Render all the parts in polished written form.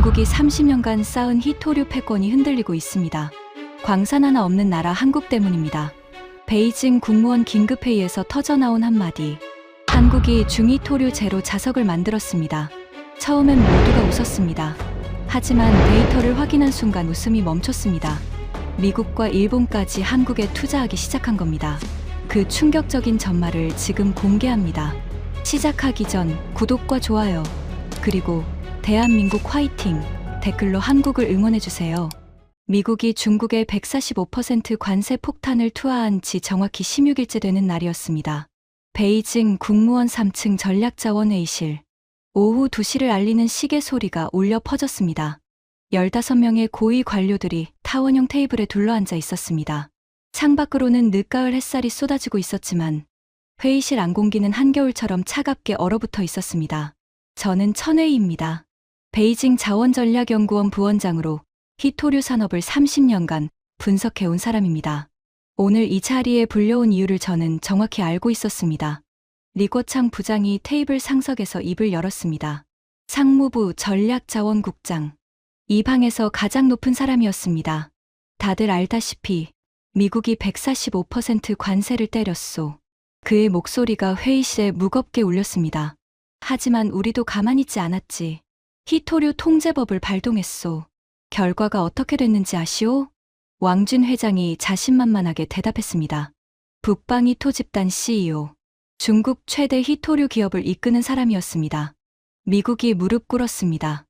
중국이 30년간 쌓은 희토류 패권이 흔들리고 있습니다. 광산 하나 없는 나라 한국 때문입니다. 베이징 국무원 긴급회의에서 터져나온 한마디. 한국이 중희토류 제로 자석을 만들었습니다. 처음엔 모두가 웃었습니다. 하지만 데이터를 확인한 순간 웃음이 멈췄습니다. 미국과 일본까지 한국에 투자하기 시작한 겁니다. 그 충격적인 전말을 지금 공개합니다. 시작하기 전 구독과 좋아요, 그리고 대한민국 화이팅 댓글로 한국을 응원해주세요. 미국이 중국에 145% 관세 폭탄을 투하한 지 정확히 16일째 되는 날이었습니다. 베이징 국무원 3층 전략자원회의실. 오후 2시를 알리는 시계 소리가 울려 퍼졌습니다. 15명의 고위 관료들이 타원형 테이블에 둘러앉아 있었습니다. 창밖으로는 늦가을 햇살이 쏟아지고 있었지만 회의실 안공기는 한겨울처럼 차갑게 얼어붙어 있었습니다. 저는 천회희입니다. 베이징 자원전략연구원 부원장으로 희토류 산업을 30년간 분석해온 사람입니다. 오늘 이 자리에 불려온 이유를 저는 정확히 알고 있었습니다. 리궈창 부장이 테이블 상석에서 입을 열었습니다. 상무부 전략자원국장. 이 방에서 가장 높은 사람이었습니다. 다들 알다시피 미국이 145% 관세를 때렸소. 그의 목소리가 회의실에 무겁게 울렸습니다. 하지만 우리도 가만히 있지 않았지. 희토류 통제법을 발동했소. 결과가 어떻게 됐는지 아시오? 왕준 회장이 자신만만하게 대답했습니다. 북방희토 집단 CEO. 중국 최대 희토류 기업을 이끄는 사람이었습니다. 미국이 무릎 꿇었습니다.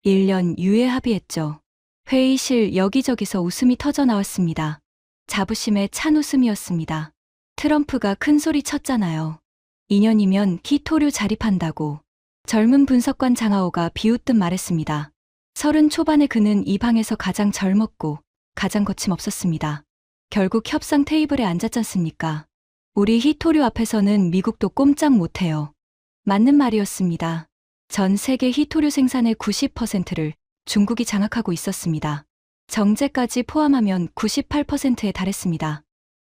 1년 유예 합의했죠. 회의실 여기저기서 웃음이 터져 나왔습니다. 자부심에 찬 웃음이었습니다. 트럼프가 큰 소리 쳤잖아요. 2년이면 희토류 자립한다고. 젊은 분석관 장하오가 비웃듯 말했습니다. 30 초반의 그는 이 방에서 가장 젊었고 가장 거침없었습니다. 결국 협상 테이블에 앉았잖습니까? 우리 희토류 앞에서는 미국도 꼼짝 못해요. 맞는 말이었습니다. 전 세계 희토류 생산의 90%를 중국이 장악하고 있었습니다. 정제까지 포함하면 98%에 달했습니다.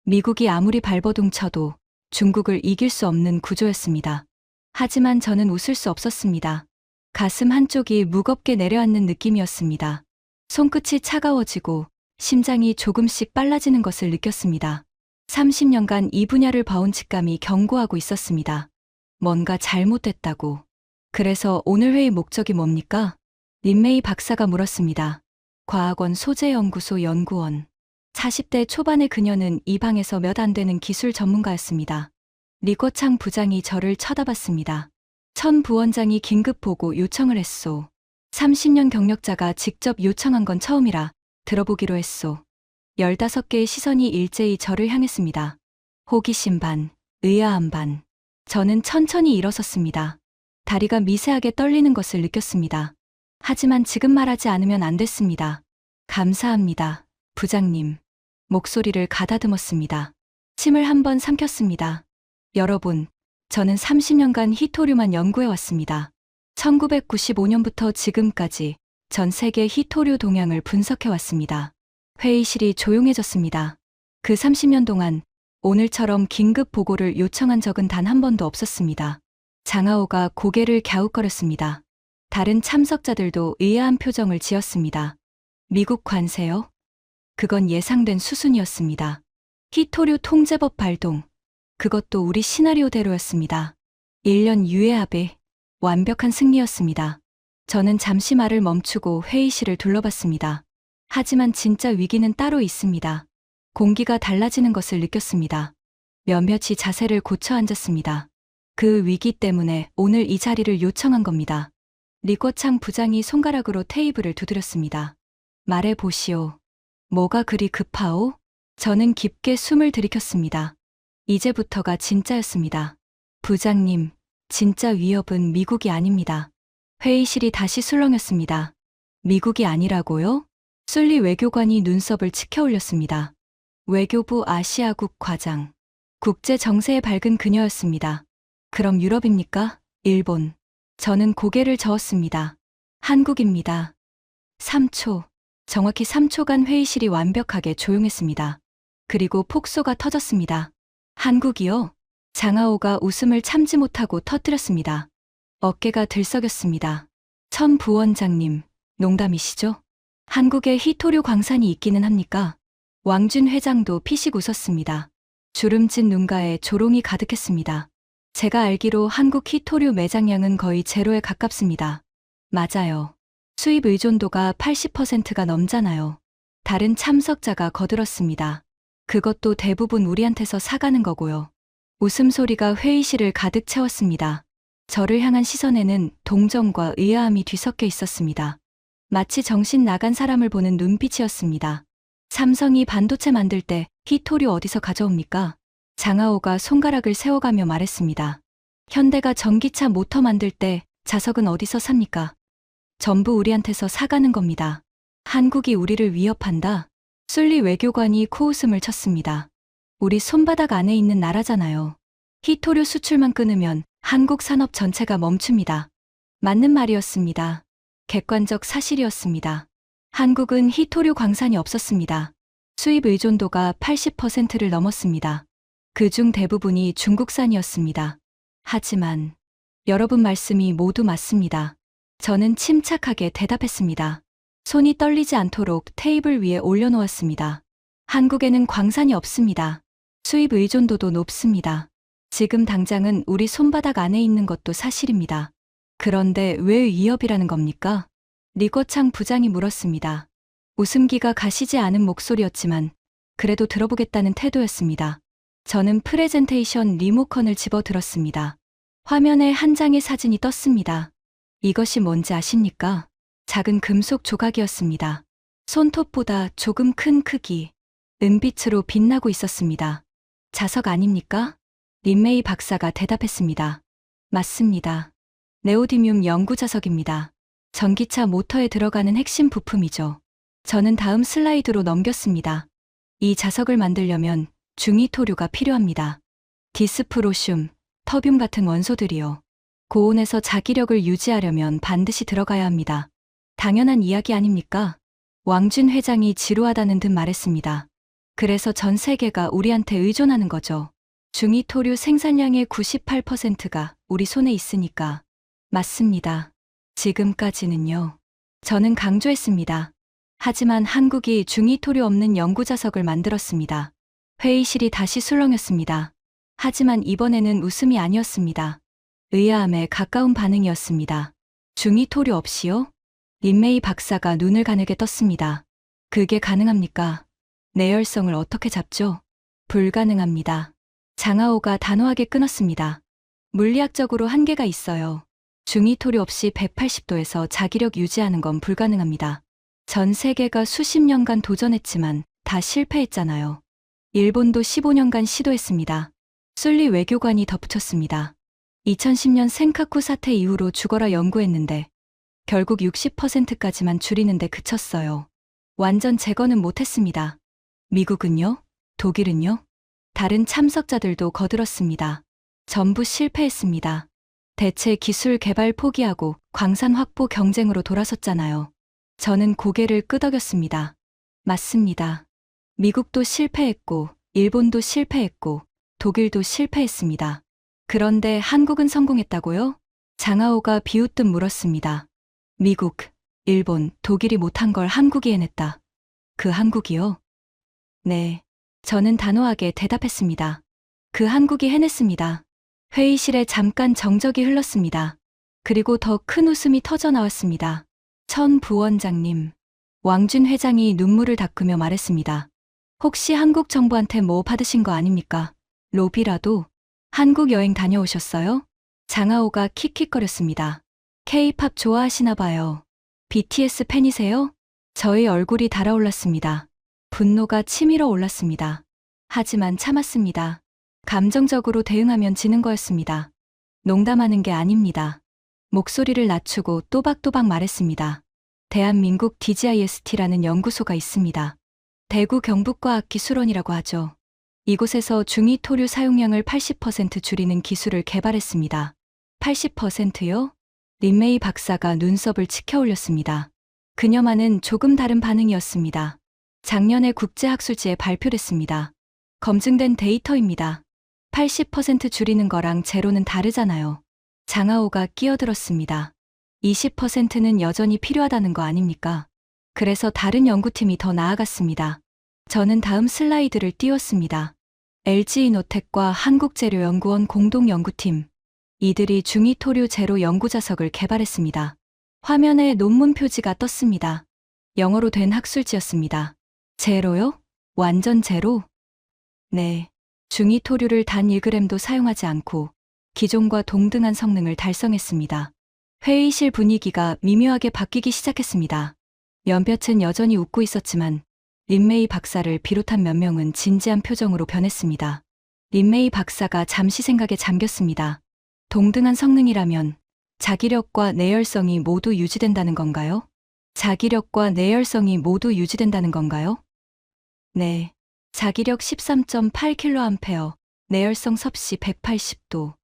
미국이 아무리 발버둥 쳐도 중국을 이길 수 없는 구조였습니다. 하지만 저는 웃을 수 없었습니다. 가슴 한쪽이 무겁게 내려앉는 느낌이었습니다. 손끝이 차가워지고 심장이 조금씩 빨라지는 것을 느꼈습니다. 30년간 이 분야를 봐온 직감이 경고하고 있었습니다. 뭔가 잘못됐다고. 그래서 오늘 회의 목적이 뭡니까? 린메이 박사가 물었습니다. 과학원 소재연구소 연구원. 40대 초반의 그녀는 이 방에서 몇 안 되는 기술 전문가였습니다. 리궈창 부장이 저를 쳐다봤습니다. 천 부원장이 긴급 보고 요청을 했소. 30년 경력자가 직접 요청한 건 처음이라 들어보기로 했소. 15개의 시선이 일제히 저를 향했습니다. 호기심 반, 의아함 반. 저는 천천히 일어섰습니다. 다리가 미세하게 떨리는 것을 느꼈습니다. 하지만 지금 말하지 않으면 안 됐습니다. 감사합니다, 부장님. 목소리를 가다듬었습니다. 침을 한번 삼켰습니다. 여러분, 저는 30년간 희토류만 연구해왔습니다. 1995년부터 지금까지 전 세계 희토류 동향을 분석해왔습니다. 회의실이 조용해졌습니다. 그 30년 동안 오늘처럼 긴급 보고를 요청한 적은 단 한 번도 없었습니다. 장하오가 고개를 갸웃거렸습니다. 다른 참석자들도 의아한 표정을 지었습니다. 미국 관세요? 그건 예상된 수순이었습니다. 희토류 통제법 발동. 그것도 우리 시나리오대로였습니다. 1년 유예 합의. 완벽한 승리였습니다. 저는 잠시 말을 멈추고 회의실을 둘러봤습니다. 하지만 진짜 위기는 따로 있습니다. 공기가 달라지는 것을 느꼈습니다. 몇몇이 자세를 고쳐 앉았습니다. 그 위기 때문에 오늘 이 자리를 요청한 겁니다. 리궈창 부장이 손가락으로 테이블을 두드렸습니다. 말해 보시오. 뭐가 그리 급하오? 저는 깊게 숨을 들이켰습니다. 이제부터가 진짜였습니다. 부장님, 진짜 위협은 미국이 아닙니다. 회의실이 다시 술렁였습니다. 미국이 아니라고요? 술리 외교관이 눈썹을 치켜 올렸습니다. 외교부 아시아국 과장. 국제 정세에 밝은 그녀였습니다. 그럼 유럽입니까? 일본. 저는 고개를 저었습니다. 한국입니다. 3초. 정확히 3초간 회의실이 완벽하게 조용했습니다. 그리고 폭소가 터졌습니다. 한국이요? 장하오가 웃음을 참지 못하고 터뜨렸습니다. 어깨가 들썩였습니다. 천 부원장님, 농담이시죠? 한국에 희토류 광산이 있기는 합니까? 왕준 회장도 피식 웃었습니다. 주름진 눈가에 조롱이 가득했습니다. 제가 알기로 한국 희토류 매장량은 거의 제로에 가깝습니다. 맞아요. 수입 의존도가 80%가 넘잖아요. 다른 참석자가 거들었습니다. 그것도 대부분 우리한테서 사가는 거고요. 웃음소리가 회의실을 가득 채웠습니다. 저를 향한 시선에는 동정과 의아함이 뒤섞여 있었습니다. 마치 정신 나간 사람을 보는 눈빛이었습니다. 삼성이 반도체 만들 때 희토류 어디서 가져옵니까? 장하오가 손가락을 세워가며 말했습니다. 현대가 전기차 모터 만들 때 자석은 어디서 삽니까? 전부 우리한테서 사가는 겁니다. 한국이 우리를 위협한다. 술리 외교관이 코웃음을 쳤습니다. 우리 손바닥 안에 있는 나라잖아요. 희토류 수출만 끊으면 한국 산업 전체가 멈춥니다. 맞는 말이었습니다. 객관적 사실이었습니다. 한국은 희토류 광산이 없었습니다. 수입 의존도가 80%를 넘었습니다. 그중 대부분이 중국산이었습니다. 하지만 여러분 말씀이 모두 맞습니다. 저는 침착하게 대답했습니다. 손이 떨리지 않도록 테이블 위에 올려놓았습니다. 한국에는 광산이 없습니다. 수입 의존도도 높습니다. 지금 당장은 우리 손바닥 안에 있는 것도 사실입니다. 그런데 왜 위협이라는 겁니까? 리거창 부장이 물었습니다. 웃음기가 가시지 않은 목소리였지만 그래도 들어보겠다는 태도였습니다. 저는 프레젠테이션 리모컨을 집어들었습니다. 화면에 한 장의 사진이 떴습니다. 이것이 뭔지 아십니까? 작은 금속 조각이었습니다. 손톱보다 조금 큰 크기, 은빛으로 빛나고 있었습니다. 자석 아닙니까? 린메이 박사가 대답했습니다. 맞습니다. 네오디뮴 연구 자석입니다. 전기차 모터에 들어가는 핵심 부품이죠. 저는 다음 슬라이드로 넘겼습니다. 이 자석을 만들려면 중희토류가 필요합니다. 디스프로슘, 터뷴 같은 원소들이요. 고온에서 자기력을 유지하려면 반드시 들어가야 합니다. 당연한 이야기 아닙니까? 왕준 회장이 지루하다는 듯 말했습니다. 그래서 전 세계가 우리한테 의존하는 거죠. 중희토류 생산량의 98%가 우리 손에 있으니까. 맞습니다. 지금까지는요. 저는 강조했습니다. 하지만 한국이 중희토류 없는 연구자석을 만들었습니다. 회의실이 다시 술렁였습니다. 하지만 이번에는 웃음이 아니었습니다. 의아함에 가까운 반응이었습니다. 중희토류 없이요? 린메이 박사가 눈을 가늘게 떴습니다. 그게 가능합니까? 내열성을 어떻게 잡죠? 불가능합니다. 장하오가 단호하게 끊었습니다. 물리학적으로 한계가 있어요. 중희토류 없이 180도에서 자기력 유지하는 건 불가능합니다. 전 세계가 수십 년간 도전했지만 다 실패했잖아요. 일본도 15년간 시도했습니다. 술리 외교관이 덧붙였습니다. 2010년 센카쿠 사태 이후로 죽어라 연구했는데 결국 60%까지만 줄이는데 그쳤어요. 완전 제거는 못했습니다. 미국은요? 독일은요? 다른 참석자들도 거들었습니다. 전부 실패했습니다. 대체 기술 개발 포기하고 광산 확보 경쟁으로 돌아섰잖아요. 저는 고개를 끄덕였습니다. 맞습니다. 미국도 실패했고, 일본도 실패했고, 독일도 실패했습니다. 그런데 한국은 성공했다고요? 장하오가 비웃듯 물었습니다. 미국, 일본, 독일이 못한 걸 한국이 해냈다. 그 한국이요? 네. 저는 단호하게 대답했습니다. 그 한국이 해냈습니다. 회의실에 잠깐 정적이 흘렀습니다. 그리고 더 큰 웃음이 터져 나왔습니다. 천 부원장님. 왕준 회장이 눈물을 닦으며 말했습니다. 혹시 한국 정부한테 뭐 받으신 거 아닙니까? 로비라도? 한국 여행 다녀오셨어요? 장하오가 킥킥거렸습니다. K-팝 좋아하시나 봐요. BTS 팬이세요? 저의 얼굴이 달아올랐습니다. 분노가 치밀어 올랐습니다. 하지만 참았습니다. 감정적으로 대응하면 지는 거였습니다. 농담하는 게 아닙니다. 목소리를 낮추고 또박또박 말했습니다. 대한민국 DGIST라는 연구소가 있습니다. 대구 경북과학기술원이라고 하죠. 이곳에서 중희토류 사용량을 80% 줄이는 기술을 개발했습니다. 80%요? 린메이 박사가 눈썹을 치켜 올렸습니다. 그녀만은 조금 다른 반응이었습니다. 작년에 국제학술지에 발표됐습니다. 검증된 데이터입니다. 80% 줄이는 거랑 제로는 다르잖아요. 장하오가 끼어들었습니다. 20%는 여전히 필요하다는 거 아닙니까? 그래서 다른 연구팀이 더 나아갔습니다. 저는 다음 슬라이드를 띄웠습니다. LG이노텍과 한국재료연구원 공동연구팀. 이들이 중이토류 제로 연구자석을 개발했습니다. 화면에 논문 표지가 떴습니다. 영어로 된 학술지였습니다. 제로요? 완전 제로? 네. 중이토류를 단 1g도 사용하지 않고 기존과 동등한 성능을 달성했습니다. 회의실 분위기가 미묘하게 바뀌기 시작했습니다. 몇몇은 여전히 웃고 있었지만 린메이 박사를 비롯한 몇 명은 진지한 표정으로 변했습니다. 린메이 박사가 잠시 생각에 잠겼습니다. 동등한 성능이라면 자기력과 내열성이 모두 유지된다는 건가요? 자기력과 내열성이 모두 유지된다는 건가요? 네. 자기력 13.8kA, 내열성 섭씨 180도.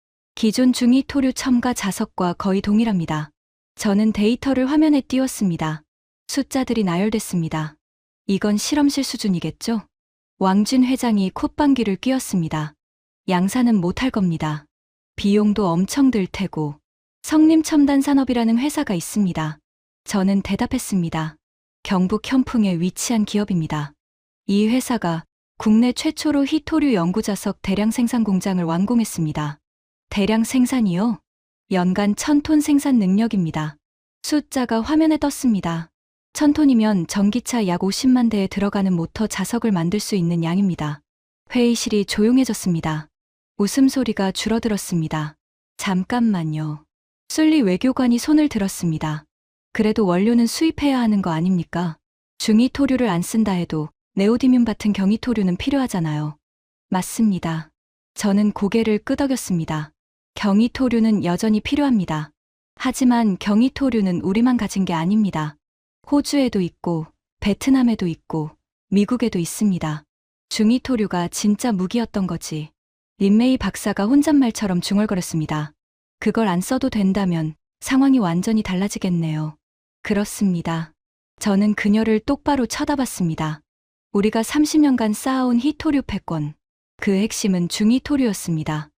기존 중이토류 첨가 자석과 거의 동일합니다. 저는 데이터를 화면에 띄웠습니다. 숫자들이 나열됐습니다. 이건 실험실 수준이겠죠? 왕준 회장이 콧방귀를 뀌었습니다. 양산은 못할 겁니다. 비용도 엄청 들 테고. 성림첨단산업이라는 회사가 있습니다. 저는 대답했습니다. 경북 현풍에 위치한 기업입니다. 이 회사가 국내 최초로 히토류 연구자석 대량 생산 공장을 완공했습니다. 대량 생산이요? 연간 1000톤 생산 능력입니다. 숫자가 화면에 떴습니다. 1000톤이면 전기차 약 50만 대에 들어가는 모터 자석을 만들 수 있는 양입니다. 회의실이 조용해졌습니다. 웃음소리가 줄어들었습니다. 잠깐만요. 술리 외교관이 손을 들었습니다. 그래도 원료는 수입해야 하는 거 아닙니까? 중이토류를 안 쓴다 해도 네오디뮴 같은 경이토류는 필요하잖아요. 맞습니다. 저는 고개를 끄덕였습니다. 경이토류는 여전히 필요합니다. 하지만 경이토류는 우리만 가진 게 아닙니다. 호주에도 있고, 베트남에도 있고, 미국에도 있습니다. 중이토류가 진짜 무기였던 거지. 린메이 박사가 혼잣말처럼 중얼거렸습니다. 그걸 안 써도 된다면 상황이 완전히 달라지겠네요. 그렇습니다. 저는 그녀를 똑바로 쳐다봤습니다. 우리가 30년간 쌓아온 히토류 패권. 그 핵심은 중이토류였습니다.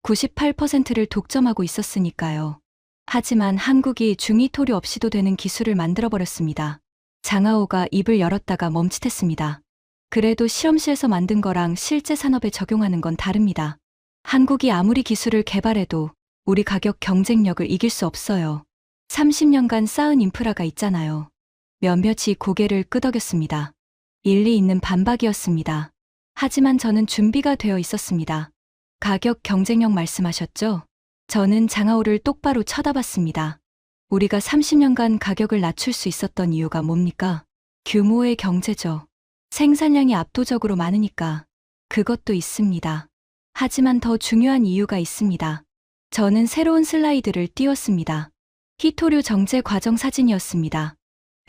98%를 독점하고 있었으니까요. 하지만 한국이 중이토류 없이도 되는 기술을 만들어버렸습니다. 장하오가 입을 열었다가 멈칫했습니다. 그래도 실험실에서 만든 거랑 실제 산업에 적용하는 건 다릅니다. 한국이 아무리 기술을 개발해도 우리 가격 경쟁력을 이길 수 없어요. 30년간 쌓은 인프라가 있잖아요. 몇몇이 고개를 끄덕였습니다. 일리 있는 반박이었습니다. 하지만 저는 준비가 되어 있었습니다. 가격 경쟁력 말씀하셨죠? 저는 장하오를 똑바로 쳐다봤습니다. 우리가 30년간 가격을 낮출 수 있었던 이유가 뭡니까? 규모의 경제죠. 생산량이 압도적으로 많으니까. 그것도 있습니다. 하지만 더 중요한 이유가 있습니다. 저는 새로운 슬라이드를 띄웠습니다. 히토류 정제 과정 사진이었습니다.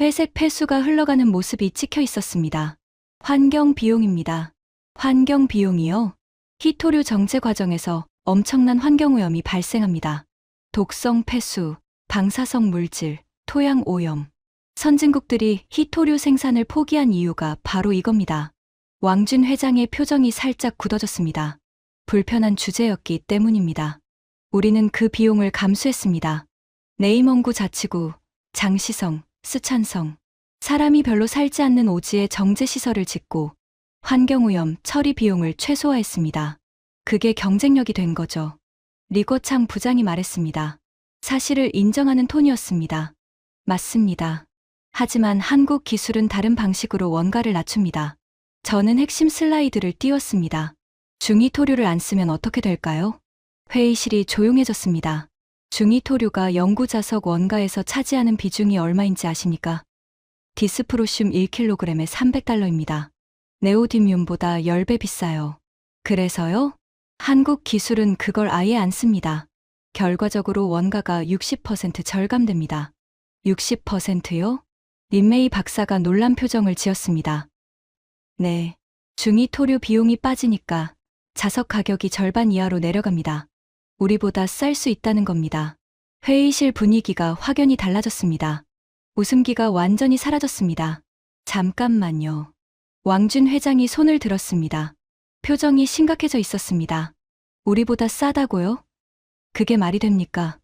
회색 폐수가 흘러가는 모습이 찍혀 있었습니다. 환경 비용입니다. 환경 비용이요? 히토류 정제 과정에서 엄청난 환경오염이 발생합니다. 독성 폐수, 방사성 물질, 토양 오염. 선진국들이 히토류 생산을 포기한 이유가 바로 이겁니다. 왕준 회장의 표정이 살짝 굳어졌습니다. 불편한 주제였기 때문입니다. 우리는 그 비용을 감수했습니다. 네이먼구 자치구, 장시성, 스촨성. 사람이 별로 살지 않는 오지에 정제시설을 짓고 환경오염 처리 비용을 최소화했습니다. 그게 경쟁력이 된 거죠. 리거창 부장이 말했습니다. 사실을 인정하는 톤이었습니다. 맞습니다. 하지만 한국 기술은 다른 방식으로 원가를 낮춥니다. 저는 핵심 슬라이드를 띄웠습니다. 중이토류를 안 쓰면 어떻게 될까요? 회의실이 조용해졌습니다. 중이토류가 연구자석 원가에서 차지하는 비중이 얼마인지 아십니까? 디스프로슘 1kg에 $300입니다. 네오디뮴보다 10배 비싸요. 그래서요? 한국 기술은 그걸 아예 안 씁니다. 결과적으로 원가가 60% 절감됩니다. 60%요? 린메이 박사가 놀란 표정을 지었습니다. 네. 중이토류 비용이 빠지니까 자석 가격이 절반 이하로 내려갑니다. 우리보다 쌀 수 있다는 겁니다. 회의실 분위기가 확연히 달라졌습니다. 웃음기가 완전히 사라졌습니다. 잠깐만요. 왕준 회장이 손을 들었습니다. 표정이 심각해져 있었습니다. 우리보다 싸다고요? 그게 말이 됩니까?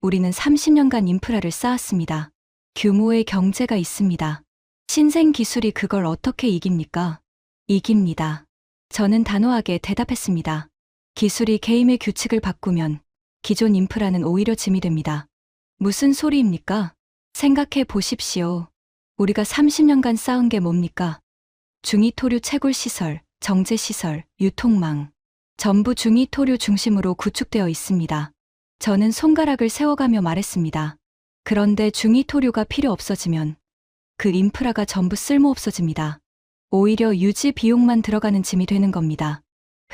우리는 30년간 인프라를 쌓았습니다. 규모의 경제가 있습니다. 신생 기술이 그걸 어떻게 이깁니까? 이깁니다. 저는 단호하게 대답했습니다. 기술이 게임의 규칙을 바꾸면 기존 인프라는 오히려 짐이 됩니다. 무슨 소리입니까? 생각해 보십시오. 우리가 30년간 쌓은 게 뭡니까? 중위토류 채굴 시설, 정제 시설, 유통망. 전부 중위토류 중심으로 구축되어 있습니다. 저는 손가락을 세워가며 말했습니다. 그런데 중위토류가 필요 없어지면 그 인프라가 전부 쓸모없어집니다. 오히려 유지 비용만 들어가는 짐이 되는 겁니다.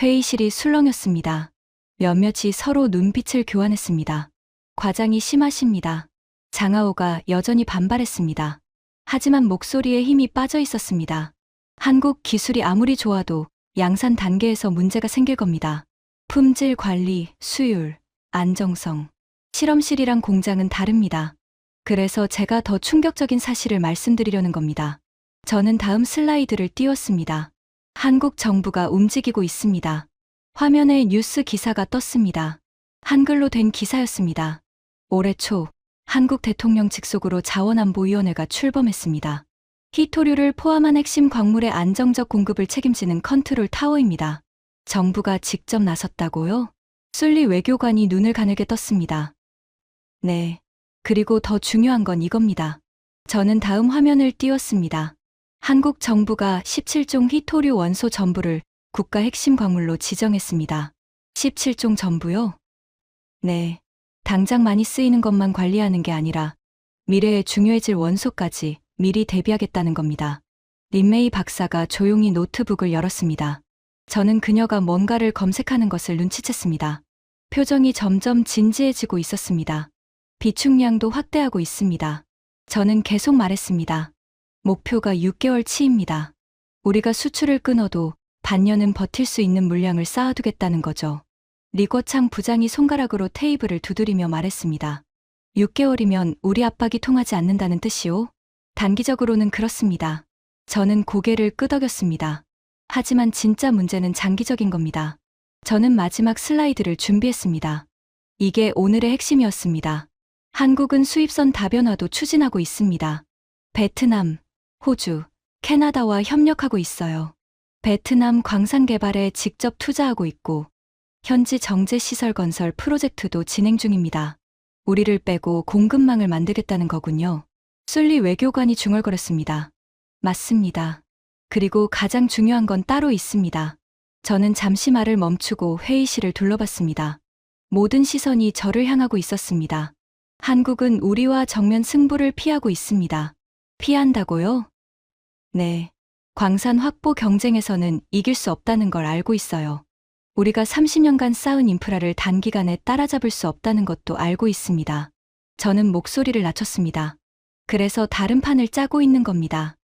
회의실이 술렁였습니다. 몇몇이 서로 눈빛을 교환했습니다. 과장이 심하십니다. 장하오가 여전히 반발했습니다. 하지만 목소리에 힘이 빠져 있었습니다. 한국 기술이 아무리 좋아도 양산 단계에서 문제가 생길 겁니다. 품질 관리, 수율, 안정성. 실험실이랑 공장은 다릅니다. 그래서 제가 더 충격적인 사실을 말씀드리려는 겁니다. 저는 다음 슬라이드를 띄웠습니다. 한국 정부가 움직이고 있습니다. 화면에 뉴스 기사가 떴습니다. 한글로 된 기사였습니다. 올해 초 한국 대통령 직속으로 자원안보위원회가 출범했습니다. 히토류를 포함한 핵심 광물의 안정적 공급을 책임지는 컨트롤 타워입니다. 정부가 직접 나섰다고요? 술리 외교관이 눈을 가늘게 떴습니다. 네. 그리고 더 중요한 건 이겁니다. 저는 다음 화면을 띄웠습니다. 한국 정부가 17종 히토류 원소 전부를 국가 핵심 광물로 지정했습니다. 17종 전부요? 네. 당장 많이 쓰이는 것만 관리하는 게 아니라 미래에 중요해질 원소까지 미리 대비하겠다는 겁니다. 린메이 박사가 조용히 노트북을 열었습니다. 저는 그녀가 뭔가를 검색하는 것을 눈치챘습니다. 표정이 점점 진지해지고 있었습니다. 비축량도 확대하고 있습니다. 저는 계속 말했습니다. 목표가 6개월치입니다. 우리가 수출을 끊어도 반년은 버틸 수 있는 물량을 쌓아두겠다는 거죠. 리궈창 부장이 손가락으로 테이블을 두드리며 말했습니다. 6개월이면 우리 압박이 통하지 않는다는 뜻이오? 단기적으로는 그렇습니다. 저는 고개를 끄덕였습니다. 하지만 진짜 문제는 장기적인 겁니다. 저는 마지막 슬라이드를 준비했습니다. 이게 오늘의 핵심이었습니다. 한국은 수입선 다변화도 추진하고 있습니다. 베트남, 호주, 캐나다와 협력하고 있어요. 베트남 광산 개발에 직접 투자하고 있고 현지 정제 시설 건설 프로젝트도 진행 중입니다. 우리를 빼고 공급망을 만들겠다는 거군요. 술리 외교관이 중얼거렸습니다. 맞습니다. 그리고 가장 중요한 건 따로 있습니다. 저는 잠시 말을 멈추고 회의실을 둘러봤습니다. 모든 시선이 저를 향하고 있었습니다. 한국은 우리와 정면 승부를 피하고 있습니다. 피한다고요? 네. 광산 확보 경쟁에서는 이길 수 없다는 걸 알고 있어요. 우리가 30년간 쌓은 인프라를 단기간에 따라잡을 수 없다는 것도 알고 있습니다. 저는 목소리를 낮췄습니다. 그래서 다른 판을 짜고 있는 겁니다.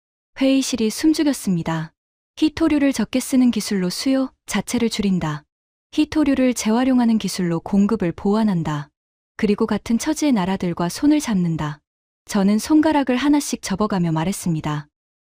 회의실이 숨죽였습니다. 히토류를 적게 쓰는 기술로 수요 자체를 줄인다. 히토류를 재활용하는 기술로 공급을 보완한다. 그리고 같은 처지의 나라들과 손을 잡는다. 저는 손가락을 하나씩 접어가며 말했습니다.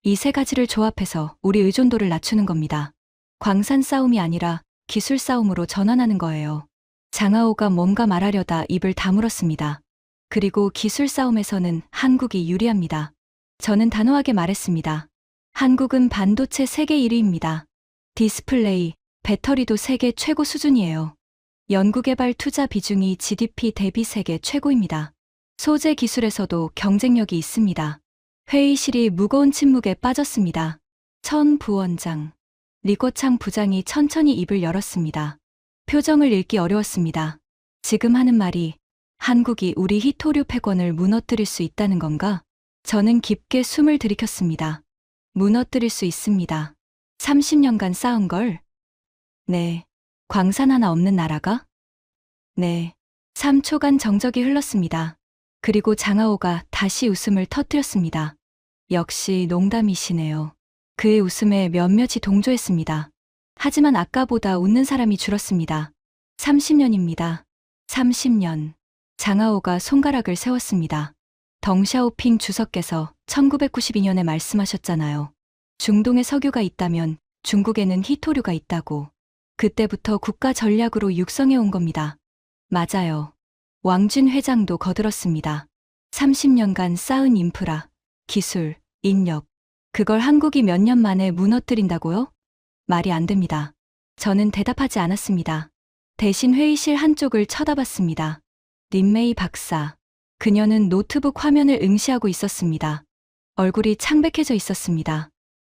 이 세 가지를 조합해서 우리 의존도를 낮추는 겁니다. 광산 싸움이 아니라 기술 싸움으로 전환하는 거예요. 장하오가 뭔가 말하려다 입을 다물었습니다. 그리고 기술 싸움에서는 한국이 유리합니다. 저는 단호하게 말했습니다. 한국은 반도체 세계 1위입니다. 디스플레이, 배터리도 세계 최고 수준이에요. 연구개발 투자 비중이 GDP 대비 세계 최고입니다. 소재 기술에서도 경쟁력이 있습니다. 회의실이 무거운 침묵에 빠졌습니다. 천 부원장, 리궈창 부장이 천천히 입을 열었습니다. 표정을 읽기 어려웠습니다. 지금 하는 말이 한국이 우리 히토류 패권을 무너뜨릴 수 있다는 건가? 저는 깊게 숨을 들이켰습니다. 무너뜨릴 수 있습니다. 30년간 쌓은 걸? 네. 광산 하나 없는 나라가? 네. 3초간 정적이 흘렀습니다. 그리고 장하오가 다시 웃음을 터뜨렸습니다. 역시 농담이시네요. 그의 웃음에 몇몇이 동조했습니다. 하지만 아까보다 웃는 사람이 줄었습니다. 30년입니다. 30년. 장하오가 손가락을 세웠습니다. 덩샤오핑 주석께서 1992년에 말씀하셨잖아요. 중동에 석유가 있다면 중국에는 히토류가 있다고. 그때부터 국가 전략으로 육성해 온 겁니다. 맞아요. 왕진 회장도 거들었습니다. 30년간 쌓은 인프라, 기술, 인력, 그걸 한국이 몇 년 만에 무너뜨린다고요? 말이 안 됩니다. 저는 대답하지 않았습니다. 대신 회의실 한쪽을 쳐다봤습니다. 린메이 박사. 그녀는 노트북 화면을 응시하고 있었습니다. 얼굴이 창백해져 있었습니다.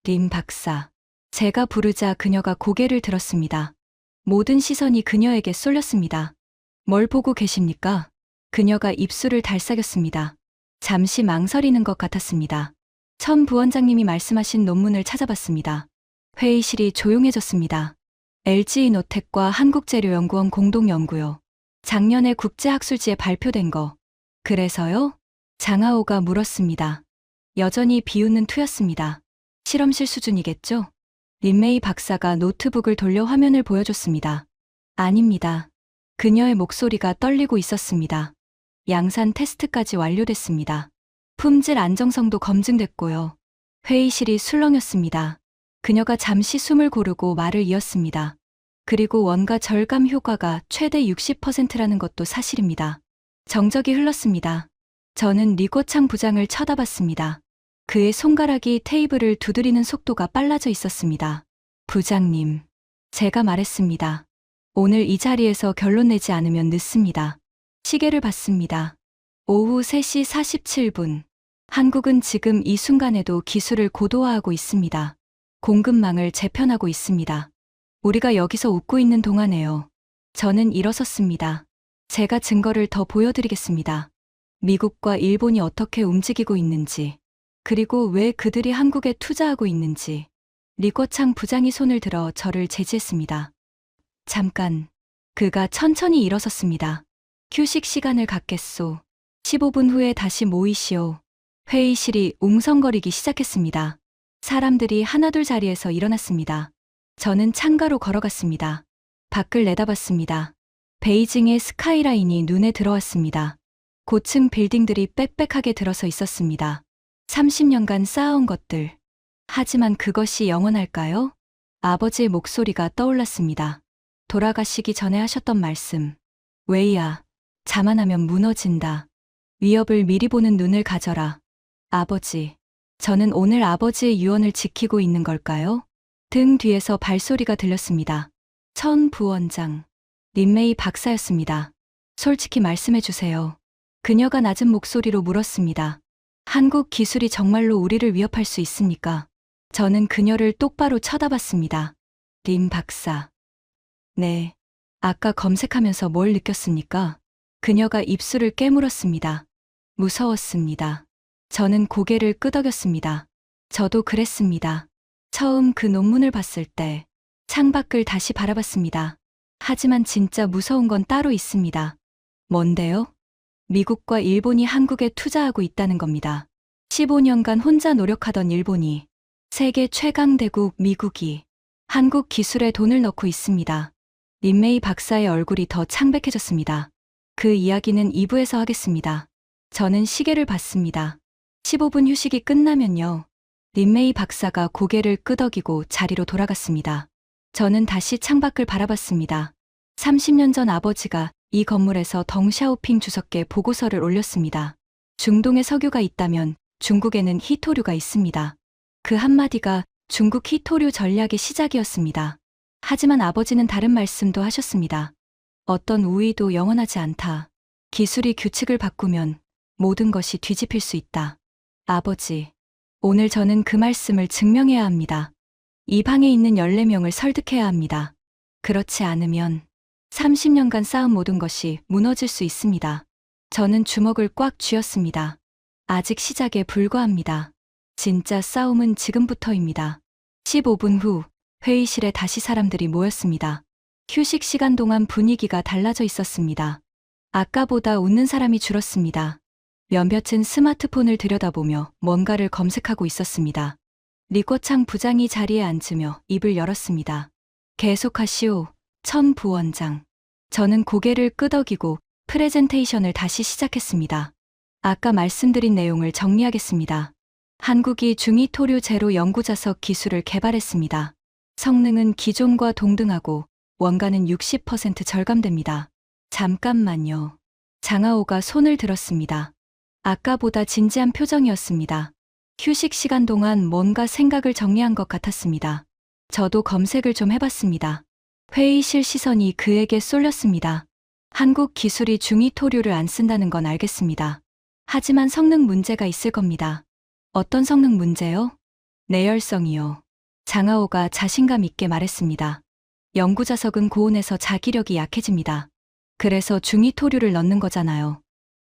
린 박사. 제가 부르자 그녀가 고개를 들었습니다. 모든 시선이 그녀에게 쏠렸습니다. 뭘 보고 계십니까? 그녀가 입술을 달싹였습니다. 잠시 망설이는 것 같았습니다. 천 부원장님이 말씀하신 논문을 찾아봤습니다. 회의실이 조용해졌습니다. LG이노텍과 한국재료연구원 공동연구요. 작년에 국제학술지에 발표된 거. 그래서요? 장하오가 물었습니다. 여전히 비웃는 투였습니다. 실험실 수준이겠죠? 린메이 박사가 노트북을 돌려 화면을 보여줬습니다. 아닙니다. 그녀의 목소리가 떨리고 있었습니다. 양산 테스트까지 완료됐습니다. 품질 안정성도 검증됐고요. 회의실이 술렁였습니다. 그녀가 잠시 숨을 고르고 말을 이었습니다. 그리고 원가 절감 효과가 최대 60%라는 것도 사실입니다. 정적이 흘렀습니다. 저는 리꼬창 부장을 쳐다봤습니다. 그의 손가락이 테이블을 두드리는 속도가 빨라져 있었습니다. 부장님, 제가 말했습니다. 오늘 이 자리에서 결론 내지 않으면 늦습니다. 시계를 봤습니다. 오후 3시 47분. 한국은 지금 이 순간에도 기술을 고도화하고 있습니다. 공급망을 재편하고 있습니다. 우리가 여기서 웃고 있는 동안에요. 저는 일어섰습니다. 제가 증거를 더 보여드리겠습니다. 미국과 일본이 어떻게 움직이고 있는지, 그리고 왜 그들이 한국에 투자하고 있는지. 리꼬창 부장이 손을 들어 저를 제지했습니다. 잠깐. 그가 천천히 일어섰습니다. 휴식 시간을 갖겠소. 15분 후에 다시 모이시오. 회의실이 웅성거리기 시작했습니다. 사람들이 하나둘 자리에서 일어났습니다. 저는 창가로 걸어갔습니다. 밖을 내다봤습니다. 베이징의 스카이라인이 눈에 들어왔습니다. 고층 빌딩들이 빽빽하게 들어서 있었습니다. 30년간 쌓아온 것들. 하지만 그것이 영원할까요? 아버지의 목소리가 떠올랐습니다. 돌아가시기 전에 하셨던 말씀. 웨이야, 자만하면 무너진다. 위협을 미리 보는 눈을 가져라. 아버지, 저는 오늘 아버지의 유언을 지키고 있는 걸까요? 등 뒤에서 발소리가 들렸습니다. 천 부원장. 린메이 박사였습니다. 솔직히 말씀해 주세요. 그녀가 낮은 목소리로 물었습니다. 한국 기술이 정말로 우리를 위협할 수 있습니까? 저는 그녀를 똑바로 쳐다봤습니다. 린 박사. 네. 아까 검색하면서 뭘 느꼈습니까? 그녀가 입술을 깨물었습니다. 무서웠습니다. 저는 고개를 끄덕였습니다. 저도 그랬습니다. 처음 그 논문을 봤을 때 창밖을 다시 바라봤습니다. 하지만 진짜 무서운 건 따로 있습니다. 뭔데요? 미국과 일본이 한국에 투자하고 있다는 겁니다. 15년간 혼자 노력하던 일본이, 세계 최강 대국 미국이 한국 기술에 돈을 넣고 있습니다. 린메이 박사의 얼굴이 더 창백해졌습니다. 그 이야기는 2부에서 하겠습니다. 저는 시계를 봤습니다. 15분 휴식이 끝나면요. 린메이 박사가 고개를 끄덕이고 자리로 돌아갔습니다. 저는 다시 창밖을 바라봤습니다. 30년 전 아버지가 이 건물에서 덩샤오핑 주석께 보고서를 올렸습니다. 중동에 석유가 있다면 중국에는 히토류가 있습니다. 그 한마디가 중국 히토류 전략의 시작이었습니다. 하지만 아버지는 다른 말씀도 하셨습니다. 어떤 우위도 영원하지 않다. 기술이 규칙을 바꾸면 모든 것이 뒤집힐 수 있다. 아버지, 오늘 저는 그 말씀을 증명해야 합니다. 이 방에 있는 14명을 설득해야 합니다. 그렇지 않으면 30년간 쌓은 모든 것이 무너질 수 있습니다. 저는 주먹을 꽉 쥐었습니다. 아직 시작에 불과합니다. 진짜 싸움은 지금부터입니다. 15분 후 회의실에 다시 사람들이 모였습니다. 휴식 시간 동안 분위기가 달라져 있었습니다. 아까보다 웃는 사람이 줄었습니다. 몇몇은 스마트폰을 들여다보며 뭔가를 검색하고 있었습니다. 리꼬창 부장이 자리에 앉으며 입을 열었습니다. 계속하시오, 천 부원장. 저는 고개를 끄덕이고 프레젠테이션을 다시 시작했습니다. 아까 말씀드린 내용을 정리하겠습니다. 한국이 중위토류 제로 연구자석 기술을 개발했습니다. 성능은 기존과 동등하고 원가는 60% 절감됩니다. 잠깐만요. 장하오가 손을 들었습니다. 아까보다 진지한 표정이었습니다. 휴식 시간 동안 뭔가 생각을 정리한 것 같았습니다. 저도 검색을 좀 해봤습니다. 회의실 시선이 그에게 쏠렸습니다. 한국 기술이 중위 토류를 안 쓴다는 건 알겠습니다. 하지만 성능 문제가 있을 겁니다. 어떤 성능 문제요? 내열성이요. 장하오가 자신감 있게 말했습니다. 연구 자석은 고온에서 자기력이 약해집니다. 그래서 중위 토류를 넣는 거잖아요.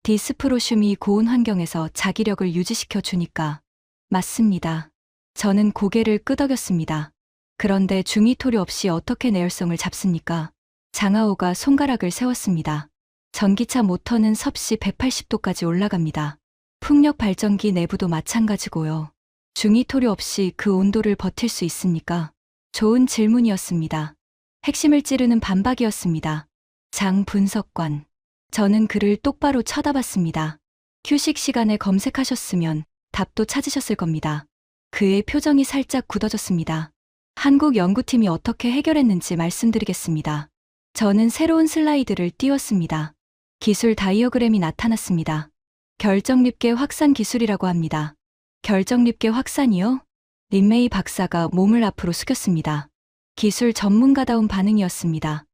디스프로슘이 고온 환경에서 자기력을 유지시켜 주니까. 맞습니다. 저는 고개를 끄덕였습니다. 그런데 중위 토류 없이 어떻게 내열성을 잡습니까? 장하오가 손가락을 세웠습니다. 전기차 모터는 섭씨 180도까지 올라갑니다. 풍력 발전기 내부도 마찬가지고요. 중위 토류 없이 그 온도를 버틸 수 있습니까? 좋은 질문이었습니다. 핵심을 찌르는 반박이었습니다. 장 분석관. 저는 그를 똑바로 쳐다봤습니다. 휴식 시간에 검색하셨으면 답도 찾으셨을 겁니다. 그의 표정이 살짝 굳어졌습니다. 한국 연구팀이 어떻게 해결했는지 말씀드리겠습니다. 저는 새로운 슬라이드를 띄웠습니다. 기술 다이어그램이 나타났습니다. 결정립계 확산 기술이라고 합니다. 결정립계 확산이요? 린메이 박사가 몸을 앞으로 숙였습니다. 기술 전문가다운 반응이었습니다.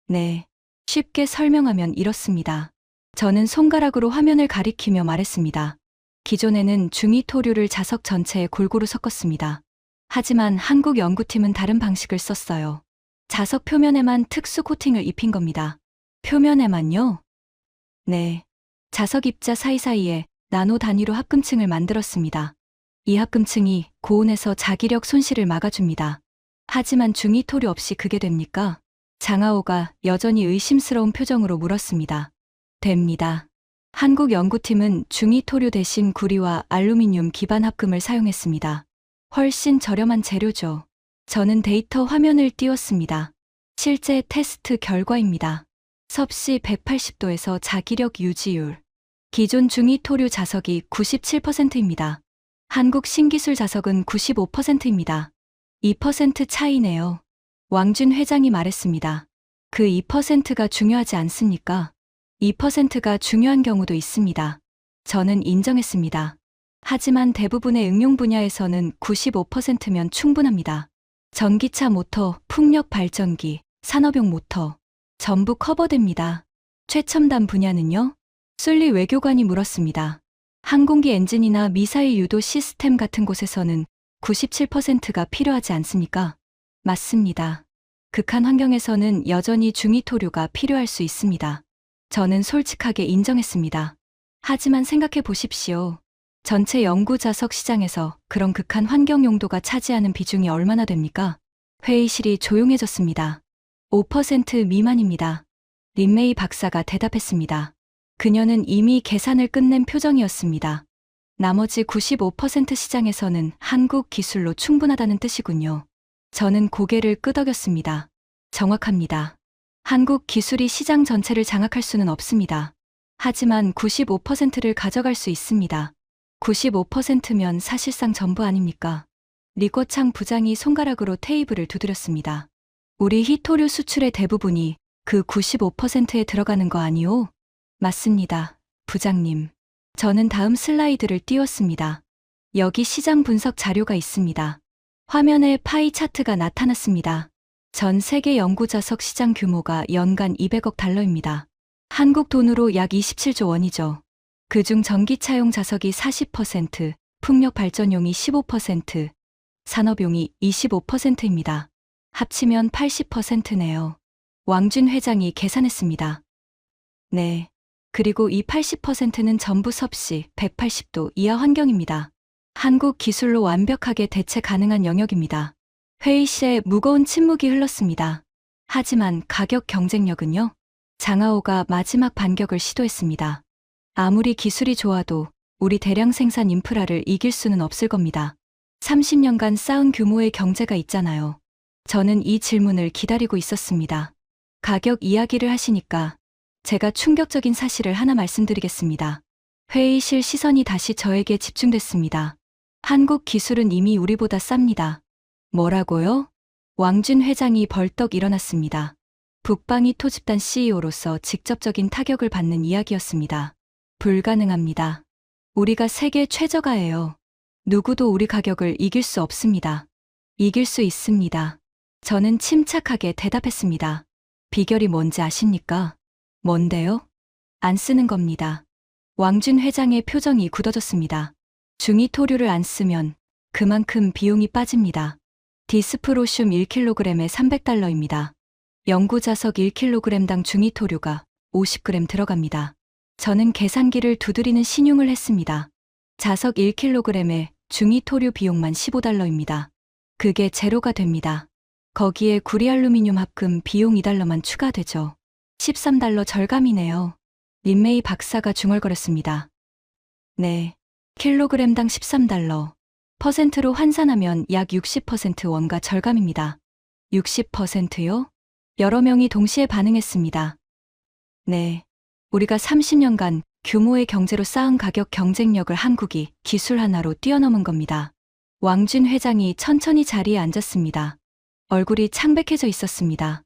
네. 쉽게 설명하면 이렇습니다. 저는 손가락으로 화면을 가리키며 말했습니다. 기존에는 중위 토류를 자석 전체에 골고루 섞었습니다. 하지만 한국 연구팀은 다른 방식을 썼어요. 자석 표면에만 특수 코팅을 입힌 겁니다. 표면에만요? 네. 자석 입자 사이사이에 나노 단위로 합금층을 만들었습니다. 이 합금층이 고온에서 자기력 손실을 막아줍니다. 하지만 중위 토류 없이 그게 됩니까? 장하오가 여전히 의심스러운 표정으로 물었습니다. 됩니다. 한국 연구팀은 중위 토류 대신 구리와 알루미늄 기반 합금을 사용했습니다. 훨씬 저렴한 재료죠. 저는 데이터 화면을 띄웠습니다. 실제 테스트 결과입니다. 섭씨 180도에서 자기력 유지율. 기존 중위 토류 자석이 97%입니다. 한국 신기술 자석은 95%입니다. 2% 차이네요. 왕준 회장이 말했습니다. 그 2%가 중요하지 않습니까? 2%가 중요한 경우도 있습니다. 저는 인정했습니다. 하지만 대부분의 응용 분야에서는 95%면 충분합니다. 전기차 모터, 풍력 발전기, 산업용 모터, 전부 커버됩니다. 최첨단 분야는요? 술리 외교관이 물었습니다. 항공기 엔진이나 미사일 유도 시스템 같은 곳에서는 97%가 필요하지 않습니까? 맞습니다. 극한 환경에서는 여전히 중위 토류가 필요할 수 있습니다. 저는 솔직하게 인정했습니다. 하지만 생각해 보십시오. 전체 연구 자석 시장에서 그런 극한 환경 용도가 차지하는 비중이 얼마나 됩니까? 회의실이 조용해졌습니다. 5% 미만입니다. 린메이 박사가 대답했습니다. 그녀는 이미 계산을 끝낸 표정이었습니다. 나머지 95% 시장에서는 한국 기술로 충분하다는 뜻이군요. 저는 고개를 끄덕였습니다. 정확합니다. 한국 기술이 시장 전체를 장악할 수는 없습니다. 하지만 95%를 가져갈 수 있습니다. 95%면 사실상 전부 아닙니까? 리꼬창 부장이 손가락으로 테이블을 두드렸습니다. 우리 히토류 수출의 대부분이 그 95%에 들어가는 거 아니오? 맞습니다, 부장님. 저는 다음 슬라이드를 띄웠습니다. 여기 시장 분석 자료가 있습니다. 화면에 파이 차트가 나타났습니다. 전 세계 연구 자석 시장 규모가 연간 200억 달러입니다. 한국 돈으로 약 27조 원이죠. 그중 전기차용 자석이 40%, 풍력 발전용이 15%, 산업용이 25%입니다. 합치면 80%네요. 왕준 회장이 계산했습니다. 네. 그리고 이 80%는 전부 섭씨 180도 이하 환경입니다. 한국 기술로 완벽하게 대체 가능한 영역입니다. 회의실에 무거운 침묵이 흘렀습니다. 하지만 가격 경쟁력은요? 장하오가 마지막 반격을 시도했습니다. 아무리 기술이 좋아도 우리 대량 생산 인프라를 이길 수는 없을 겁니다. 30년간 쌓은 규모의 경제가 있잖아요. 저는 이 질문을 기다리고 있었습니다. 가격 이야기를 하시니까 제가 충격적인 사실을 하나 말씀드리겠습니다. 회의실 시선이 다시 저에게 집중됐습니다. 한국 기술은 이미 우리보다 쌉니다. 뭐라고요? 왕준 회장이 벌떡 일어났습니다. 북방이 토집단 CEO로서 직접적인 타격을 받는 이야기였습니다. 불가능합니다. 우리가 세계 최저가예요. 누구도 우리 가격을 이길 수 없습니다. 이길 수 있습니다. 저는 침착하게 대답했습니다. 비결이 뭔지 아십니까? 뭔데요? 안 쓰는 겁니다. 왕준 회장의 표정이 굳어졌습니다. 중이토류를 안 쓰면 그만큼 비용이 빠집니다. 디스프로슘 1kg에 300달러입니다. 연구자석 1kg당 중이토류가 50g 들어갑니다. 저는 계산기를 두드리는 신용을 했습니다. 자석 1kg에 중이토류 비용만 15달러입니다. 그게 제로가 됩니다. 거기에 구리알루미늄 합금 비용 2달러만 추가되죠. 13달러 절감이네요. 린메이 박사가 중얼거렸습니다. 네, 킬로그램당 13달러. 퍼센트로 환산하면 약 60% 원가 절감입니다. 60%요? 여러 명이 동시에 반응했습니다. 네, 우리가 30년간 규모의 경제로 쌓은 가격 경쟁력을 한국이 기술 하나로 뛰어넘은 겁니다. 왕준 회장이 천천히 자리에 앉았습니다. 얼굴이 창백해져 있었습니다.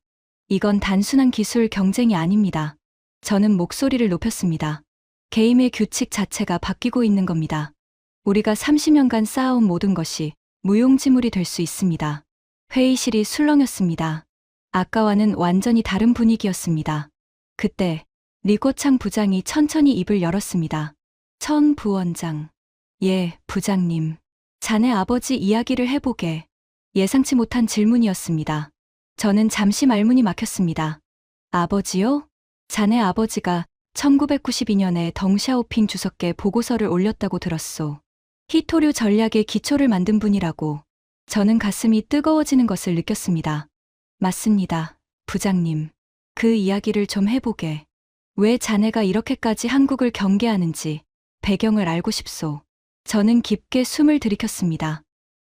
이건 단순한 기술 경쟁이 아닙니다. 저는 목소리를 높였습니다. 게임의 규칙 자체가 바뀌고 있는 겁니다. 우리가 30년간 쌓아온 모든 것이 무용지물이 될 수 있습니다. 회의실이 술렁였습니다. 아까와는 완전히 다른 분위기였습니다. 그때 리코창 부장이 천천히 입을 열었습니다. 천 부원장. 예, 부장님. 자네 아버지 이야기를 해보게. 예상치 못한 질문이었습니다. 저는 잠시 말문이 막혔습니다. 아버지요? 자네 아버지가 1992년에 덩샤오핑 주석께 보고서를 올렸다고 들었소. 히토류 전략의 기초를 만든 분이라고. 저는 가슴이 뜨거워지는 것을 느꼈습니다. 맞습니다, 부장님. 그 이야기를 좀 해보게. 왜 자네가 이렇게까지 한국을 경계하는지 배경을 알고 싶소. 저는 깊게 숨을 들이켰습니다.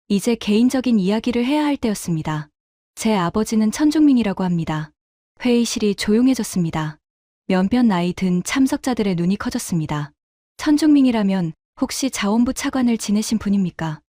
이제 개인적인 이야기를 해야 할 때였습니다. 제 아버지는 천중민이라고 합니다. 회의실이 조용해졌습니다. 몇몇 나이 든 참석자들의 눈이 커졌습니다. 천중민이라면 혹시 자원부 차관을 지내신 분입니까?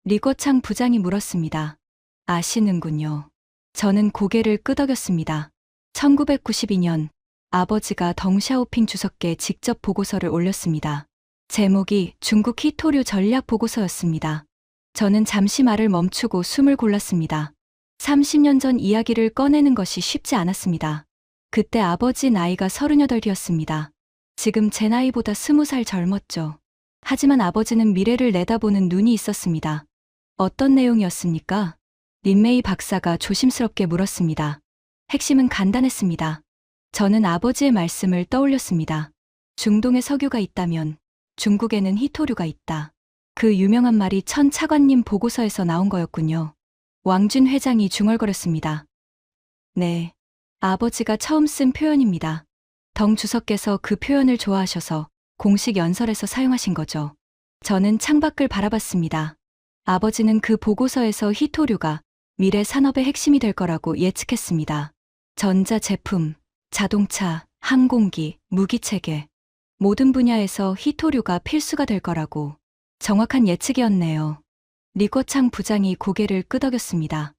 리거창 부장이 물었습니다. 아시는군요. 저는 고개를 끄덕였습니다. 1992년 아버지가 덩샤오핑 주석께 직접 보고서를 올렸습니다. 제목이 중국 히토류 전략 보고서였습니다. 저는 잠시 말을 멈추고 숨을 골랐습니다. 30년 전 이야기를 꺼내는 것이 쉽지 않았습니다. 그때 아버지 나이가 38이었습니다. 지금 제 나이보다 20살 젊었죠. 하지만 아버지는 미래를 내다보는 눈이 있었습니다. 어떤 내용이었습니까? 린메이 박사가 조심스럽게 물었습니다. 핵심은 간단했습니다. 저는 아버지의 말씀을 떠올렸습니다. 중동에 석유가 있다면 중국에는 히토류가 있다. 그 유명한 말이 천 차관님 보고서에서 나온 거였군요. 왕준 회장이 중얼거렸습니다. 네, 아버지가 처음 쓴 표현입니다. 덩 주석께서 그 표현을 좋아하셔서 공식 연설에서 사용하신 거죠. 저는 창밖을 바라봤습니다. 아버지는 그 보고서에서 히토류가 미래 산업의 핵심이 될 거라고 예측했습니다. 전자제품, 자동차, 항공기, 무기체계, 모든 분야에서 히토류가 필수가 될 거라고. 정확한 예측이었네요. 리거창 부장이 고개를 끄덕였습니다.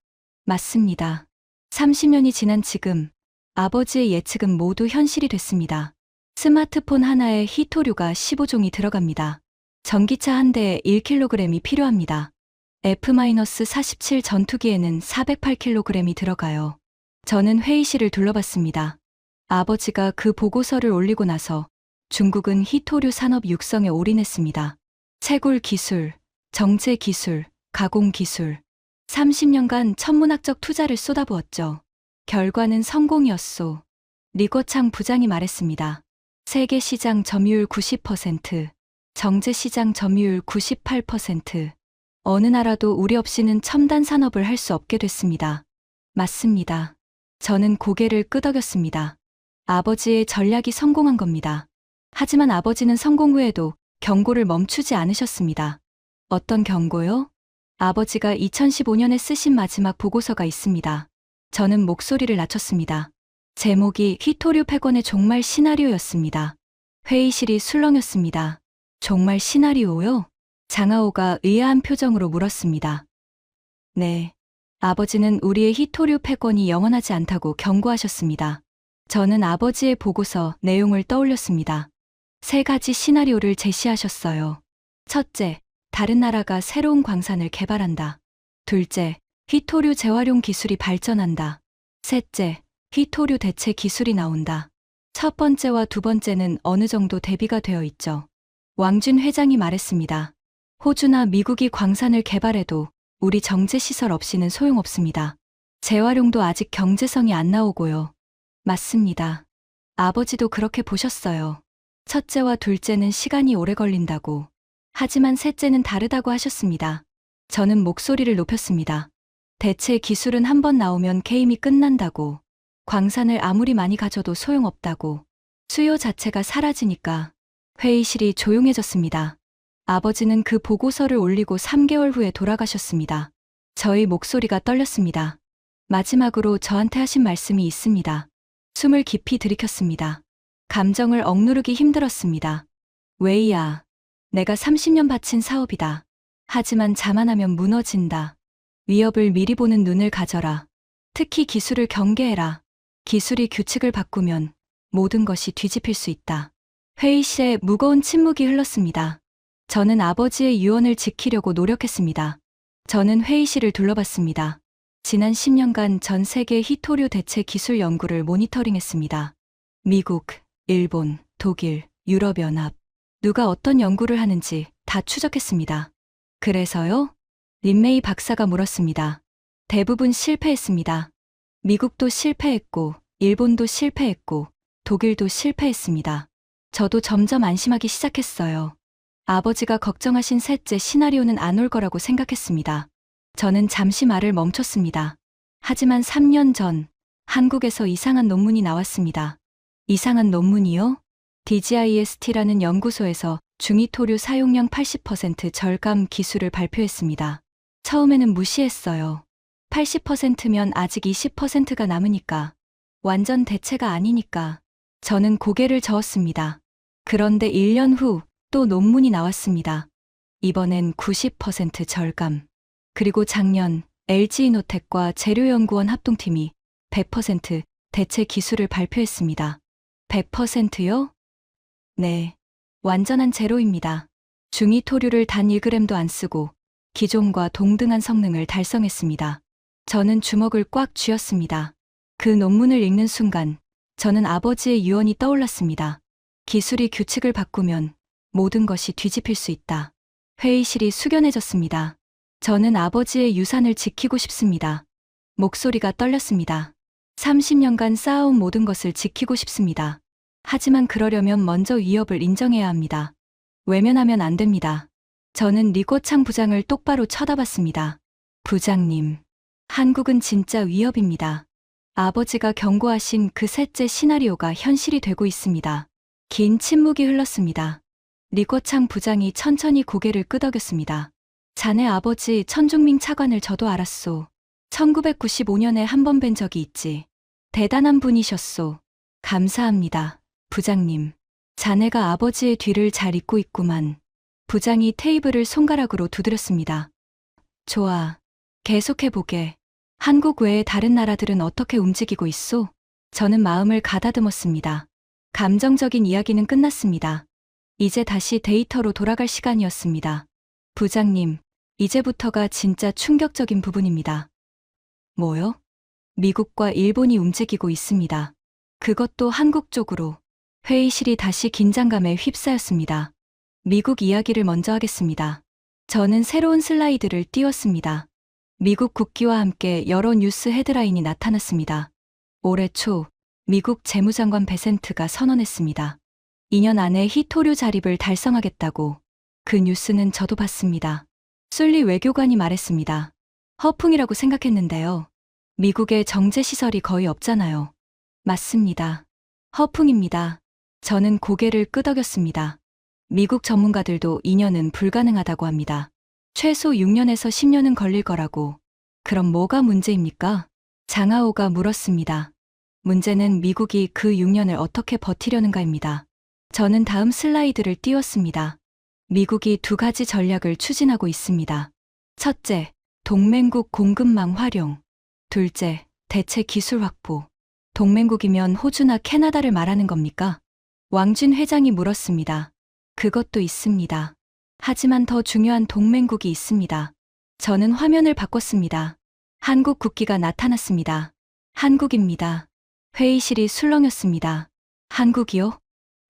맞습니다. 30년이 지난 지금 아버지의 예측은 모두 현실이 됐습니다. 스마트폰 하나에 히토류가 15종이 들어갑니다. 전기차 한 대에 1kg이 필요합니다. F-47 전투기에는 408kg이 들어가요. 저는 회의실을 둘러봤습니다. 아버지가 그 보고서를 올리고 나서 중국은 히토류 산업 육성에 올인했습니다. 채굴 기술, 정제 기술, 가공 기술. 30년간 천문학적 투자를 쏟아부었죠. 결과는 성공이었소. 리거창 부장이 말했습니다. 세계 시장 점유율 90%, 정제 시장 점유율 98%. 어느 나라도 우리 없이는 첨단 산업을 할 수 없게 됐습니다. 맞습니다. 저는 고개를 끄덕였습니다. 아버지의 전략이 성공한 겁니다. 하지만 아버지는 성공 후에도 경고를 멈추지 않으셨습니다. 어떤 경고요? 아버지가 2015년에 쓰신 마지막 보고서가 있습니다. 저는 목소리를 낮췄습니다. 제목이 히토류 패권의 종말 시나리오였습니다. 회의실이 술렁였습니다. 종말 시나리오요? 장하오가 의아한 표정으로 물었습니다. 네. 아버지는 우리의 히토류 패권이 영원하지 않다고 경고하셨습니다. 저는 아버지의 보고서 내용을 떠올렸습니다. 3가지 시나리오를 제시하셨어요. 첫째, 다른 나라가 새로운 광산을 개발한다. 둘째, 휘토류 재활용 기술이 발전한다. 셋째, 휘토류 대체 기술이 나온다. 첫 번째와 두 번째는 어느 정도 대비가 되어 있죠. 왕준 회장이 말했습니다. 호주나 미국이 광산을 개발해도 우리 정제시설 없이는 소용없습니다. 재활용도 아직 경제성이 안 나오고요. 맞습니다. 아버지도 그렇게 보셨어요. 첫째와 둘째는 시간이 오래 걸린다고. 하지만 셋째는 다르다고 하셨습니다. 저는 목소리를 높였습니다. 대체 기술은 한번 나오면 게임이 끝난다고. 광산을 아무리 많이 가져도 소용없다고. 수요 자체가 사라지니까. 회의실이 조용해졌습니다. 아버지는 그 보고서를 올리고 3개월 후에 돌아가셨습니다. 저희 목소리가 떨렸습니다. 마지막으로 저한테 하신 말씀이 있습니다. 숨을 깊이 들이켰습니다. 감정을 억누르기 힘들었습니다. 웨이야, 내가 30년 바친 사업이다. 하지만 자만하면 무너진다. 위협을 미리 보는 눈을 가져라. 특히 기술을 경계해라. 기술이 규칙을 바꾸면 모든 것이 뒤집힐 수 있다. 회의실에 무거운 침묵이 흘렀습니다. 저는 아버지의 유언을 지키려고 노력했습니다. 저는 회의실을 둘러봤습니다. 지난 10년간 전 세계 휘토류 대체 기술 연구를 모니터링했습니다. 미국, 일본, 독일, 유럽연합. 누가 어떤 연구를 하는지 다 추적했습니다. 그래서요? 린메이 박사가 물었습니다. 대부분 실패했습니다. 미국도 실패했고, 일본도 실패했고, 독일도 실패했습니다. 저도 점점 안심하기 시작했어요. 아버지가 걱정하신 셋째 시나리오는 안 올 거라고 생각했습니다. 저는 잠시 말을 멈췄습니다. 하지만 3년 전, 한국에서 이상한 논문이 나왔습니다. 이상한 논문이요? DGIST라는 연구소에서 중이토류 사용량 80% 절감 기술을 발표했습니다. 처음에는 무시했어요. 80%면 아직 20%가 남으니까. 완전 대체가 아니니까. 저는 고개를 저었습니다. 그런데 1년 후 또 논문이 나왔습니다. 이번엔 90% 절감. 그리고 작년 LG이노텍과 재료연구원 합동팀이 100% 대체 기술을 발표했습니다. 100%요? 네. 완전한 제로입니다. 중이토류를 단 1g도 안 쓰고 기존과 동등한 성능을 달성했습니다. 저는 주먹을 꽉 쥐었습니다. 그 논문을 읽는 순간 저는 아버지의 유언이 떠올랐습니다. 기술이 규칙을 바꾸면 모든 것이 뒤집힐 수 있다. 회의실이 숙연해졌습니다. 저는 아버지의 유산을 지키고 싶습니다. 목소리가 떨렸습니다. 30년간 쌓아온 모든 것을 지키고 싶습니다. 하지만 그러려면 먼저 위협을 인정해야 합니다. 외면하면 안 됩니다. 저는 리꼬창 부장을 똑바로 쳐다봤습니다. 부장님, 한국은 진짜 위협입니다. 아버지가 경고하신 그 셋째 시나리오가 현실이 되고 있습니다. 긴 침묵이 흘렀습니다. 리꼬창 부장이 천천히 고개를 끄덕였습니다. 자네 아버지 천중밍 차관을 저도 알았소. 1995년에 한 번 뵌 적이 있지. 대단한 분이셨소. 감사합니다, 부장님. 자네가 아버지의 뒤를 잘 잇고 있구만. 부장이 테이블을 손가락으로 두드렸습니다. 좋아. 계속해보게. 한국 외의 다른 나라들은 어떻게 움직이고 있소? 저는 마음을 가다듬었습니다. 감정적인 이야기는 끝났습니다. 이제 다시 데이터로 돌아갈 시간이었습니다. 부장님, 이제부터가 진짜 충격적인 부분입니다. 뭐요? 미국과 일본이 움직이고 있습니다. 그것도 한국 쪽으로. 회의실이 다시 긴장감에 휩싸였습니다. 미국 이야기를 먼저 하겠습니다. 저는 새로운 슬라이드를 띄웠습니다. 미국 국기와 함께 여러 뉴스 헤드라인이 나타났습니다. 올해 초 미국 재무장관 베센트가 선언했습니다. 2년 안에 휘토류 자립을 달성하겠다고. 그 뉴스는 저도 봤습니다. 술리 외교관이 말했습니다. 허풍이라고 생각했는데요. 미국에 정제시설이 거의 없잖아요. 맞습니다. 허풍입니다. 저는 고개를 끄덕였습니다. 미국 전문가들도 2년은 불가능하다고 합니다. 최소 6년에서 10년은 걸릴 거라고. 그럼 뭐가 문제입니까? 장하오가 물었습니다. 문제는 미국이 그 6년을 어떻게 버티려는가입니다. 저는 다음 슬라이드를 띄웠습니다. 미국이 2가지 전략을 추진하고 있습니다. 첫째, 동맹국 공급망 활용. 둘째, 대체 기술 확보. 동맹국이면 호주나 캐나다를 말하는 겁니까? 왕준 회장이 물었습니다. 그것도 있습니다. 하지만 더 중요한 동맹국이 있습니다. 저는 화면을 바꿨습니다. 한국 국기가 나타났습니다. 한국입니다. 회의실이 술렁였습니다. 한국이요?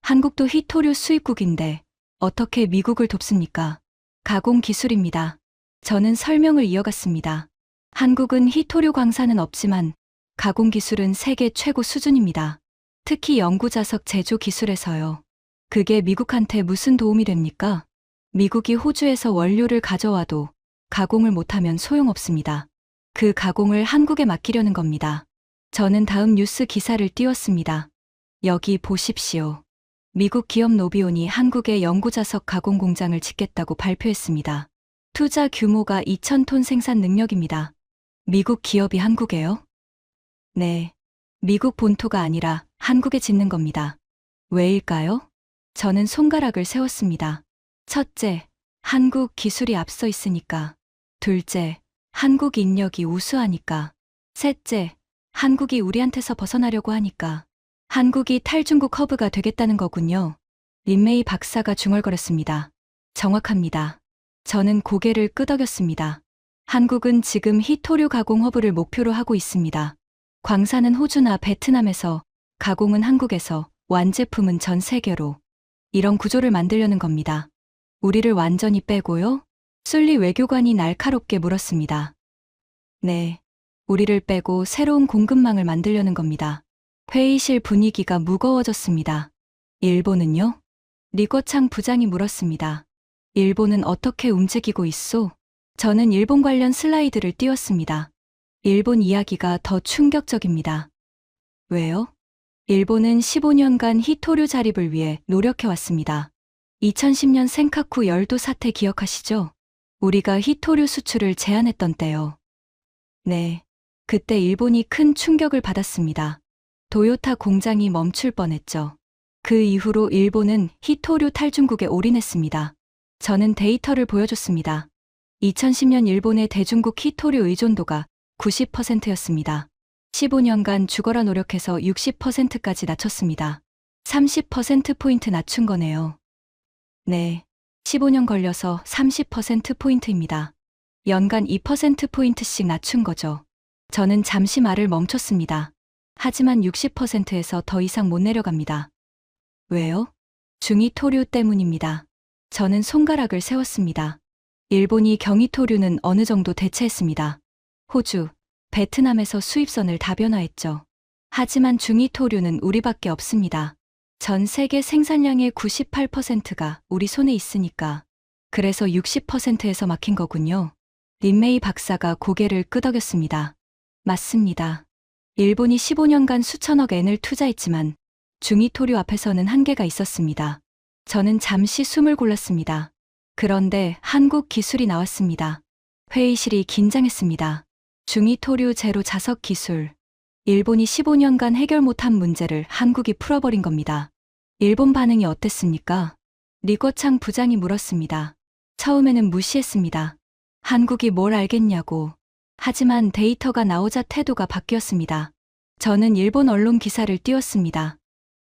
한국도 히토류 수입국인데 어떻게 미국을 돕습니까? 가공 기술입니다. 저는 설명을 이어갔습니다. 한국은 히토류 광산은 없지만 가공 기술은 세계 최고 수준입니다. 특히 연구자석 제조 기술에서요. 그게 미국한테 무슨 도움이 됩니까? 미국이 호주에서 원료를 가져와도 가공을 못하면 소용없습니다. 그 가공을 한국에 맡기려는 겁니다. 저는 다음 뉴스 기사를 띄웠습니다. 여기 보십시오. 미국 기업 노비온이 한국에 연구자석 가공 공장을 짓겠다고 발표했습니다. 투자 규모가 2,000톤 생산 능력입니다. 미국 기업이 한국에요? 네. 미국 본토가 아니라 한국에 짓는 겁니다. 왜일까요? 저는 손가락을 세웠습니다. 첫째, 한국 기술이 앞서 있으니까. 둘째, 한국 인력이 우수하니까. 셋째, 한국이 우리한테서 벗어나려고 하니까. 한국이 탈중국 허브가 되겠다는 거군요. 린메이 박사가 중얼거렸습니다. 정확합니다. 저는 고개를 끄덕였습니다. 한국은 지금 히토류 가공 허브를 목표로 하고 있습니다. 광산은 호주나 베트남에서, 가공은 한국에서, 완제품은 전 세계로. 이런 구조를 만들려는 겁니다. 우리를 완전히 빼고요? 술리 외교관이 날카롭게 물었습니다. 네. 우리를 빼고 새로운 공급망을 만들려는 겁니다. 회의실 분위기가 무거워졌습니다. 일본은요? 리거창 부장이 물었습니다. 일본은 어떻게 움직이고 있소? 저는 일본 관련 슬라이드를 띄웠습니다. 일본 이야기가 더 충격적입니다. 왜요? 일본은 15년간 히토류 자립을 위해 노력해왔습니다. 2010년 센카쿠 열도 사태 기억하시죠? 우리가 히토류 수출을 제한했던 때요. 네. 그때 일본이 큰 충격을 받았습니다. 도요타 공장이 멈출 뻔했죠. 그 이후로 일본은 히토류 탈중국에 올인했습니다. 저는 데이터를 보여줬습니다. 2010년 일본의 대중국 히토류 의존도가 90%였습니다. 15년간 죽어라 노력해서 60%까지 낮췄습니다. 30%포인트 낮춘 거네요. 네. 15년 걸려서 30%포인트입니다. 연간 2%포인트씩 낮춘 거죠. 저는 잠시 말을 멈췄습니다. 하지만 60%에서 더 이상 못 내려갑니다. 왜요? 중히토류 때문입니다. 저는 손가락을 세웠습니다. 일본이 경히토류는 어느 정도 대체했습니다. 호주, 베트남에서 수입선을 다변화했죠. 하지만 중히토류는 우리밖에 없습니다. 전 세계 생산량의 98%가 우리 손에 있으니까. 그래서 60%에서 막힌 거군요. 린메이 박사가 고개를 끄덕였습니다. 맞습니다. 일본이 15년간 수천억 엔을 투자했지만 중히토류 앞에서는 한계가 있었습니다. 저는 잠시 숨을 골랐습니다. 그런데 한국 기술이 나왔습니다. 회의실이 긴장했습니다. 중히토류 제로 자석 기술. 일본이 15년간 해결 못한 문제를 한국이 풀어버린 겁니다. 일본 반응이 어땠습니까? 리거창 부장이 물었습니다. 처음에는 무시했습니다. 한국이 뭘 알겠냐고. 하지만 데이터가 나오자 태도가 바뀌었습니다. 저는 일본 언론 기사를 띄웠습니다.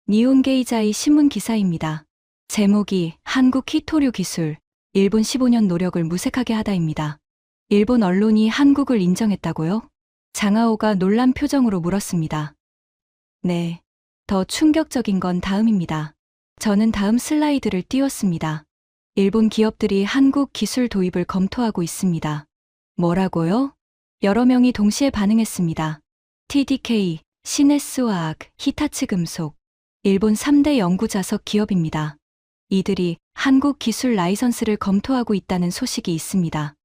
니혼게이자이 신문 기사입니다. 제목이 한국 히토류 기술, 일본 15년 노력을 무색하게 하다입니다. 일본 언론이 한국을 인정했다고요? 장하오가 놀란 표정으로 물었습니다. 네. 더 충격적인 건 다음입니다. 저는 다음 슬라이드를 띄웠습니다. 일본 기업들이 한국 기술 도입을 검토하고 있습니다. 뭐라고요? 여러 명이 동시에 반응했습니다. TDK, 시네스화학, 히타치 금속, 일본 3대 연구자석 기업입니다. 이들이 한국 기술 라이선스를 검토하고 있다는 소식이 있습니다.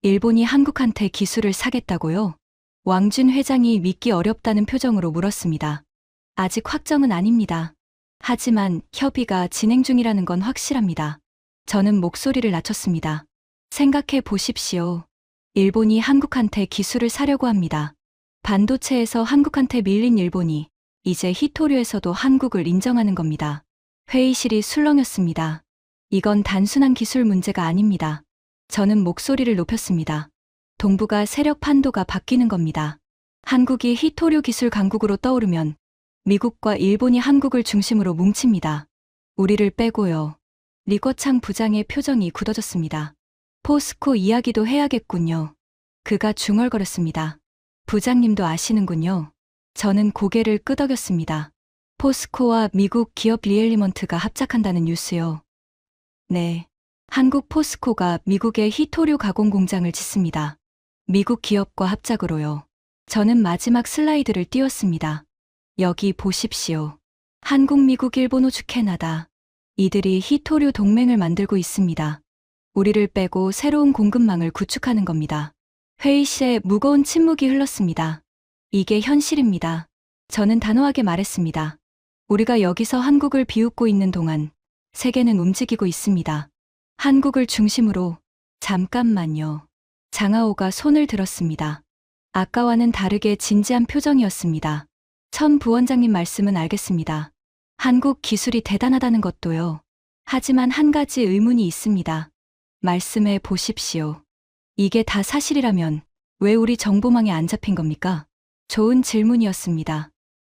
일본이 한국한테 기술을 사겠다고요? 왕준 회장이 믿기 어렵다는 표정으로 물었습니다. 아직 확정은 아닙니다. 하지만 협의가 진행 중이라는 건 확실합니다. 저는 목소리를 낮췄습니다. 생각해 보십시오. 일본이 한국한테 기술을 사려고 합니다. 반도체에서 한국한테 밀린 일본이 이제 히토류에서도 한국을 인정하는 겁니다. 회의실이 술렁였습니다. 이건 단순한 기술 문제가 아닙니다. 저는 목소리를 높였습니다. 동북아 세력 판도가 바뀌는 겁니다. 한국이 히토류 기술 강국으로 떠오르면 미국과 일본이 한국을 중심으로 뭉칩니다. 우리를 빼고요. 리거창 부장의 표정이 굳어졌습니다. 포스코 이야기도 해야겠군요. 그가 중얼거렸습니다. 부장님도 아시는군요. 저는 고개를 끄덕였습니다. 포스코와 미국 기업 리엘리먼트가 합작한다는 뉴스요. 네. 한국 포스코가 미국에 히토류 가공 공장을 짓습니다. 미국 기업과 합작으로요. 저는 마지막 슬라이드를 띄웠습니다. 여기 보십시오. 한국, 미국, 일본, 호주, 캐나다. 이들이 히토류 동맹을 만들고 있습니다. 우리를 빼고 새로운 공급망을 구축하는 겁니다. 회의실에 무거운 침묵이 흘렀습니다. 이게 현실입니다. 저는 단호하게 말했습니다. 우리가 여기서 한국을 비웃고 있는 동안 세계는 움직이고 있습니다. 한국을 중심으로. 잠깐만요. 장하오가 손을 들었습니다. 아까와는 다르게 진지한 표정이었습니다. 천 부원장님 말씀은 알겠습니다. 한국 기술이 대단하다는 것도요. 하지만 한 가지 의문이 있습니다. 말씀해 보십시오. 이게 다 사실이라면 왜 우리 정보망에 안 잡힌 겁니까? 좋은 질문이었습니다.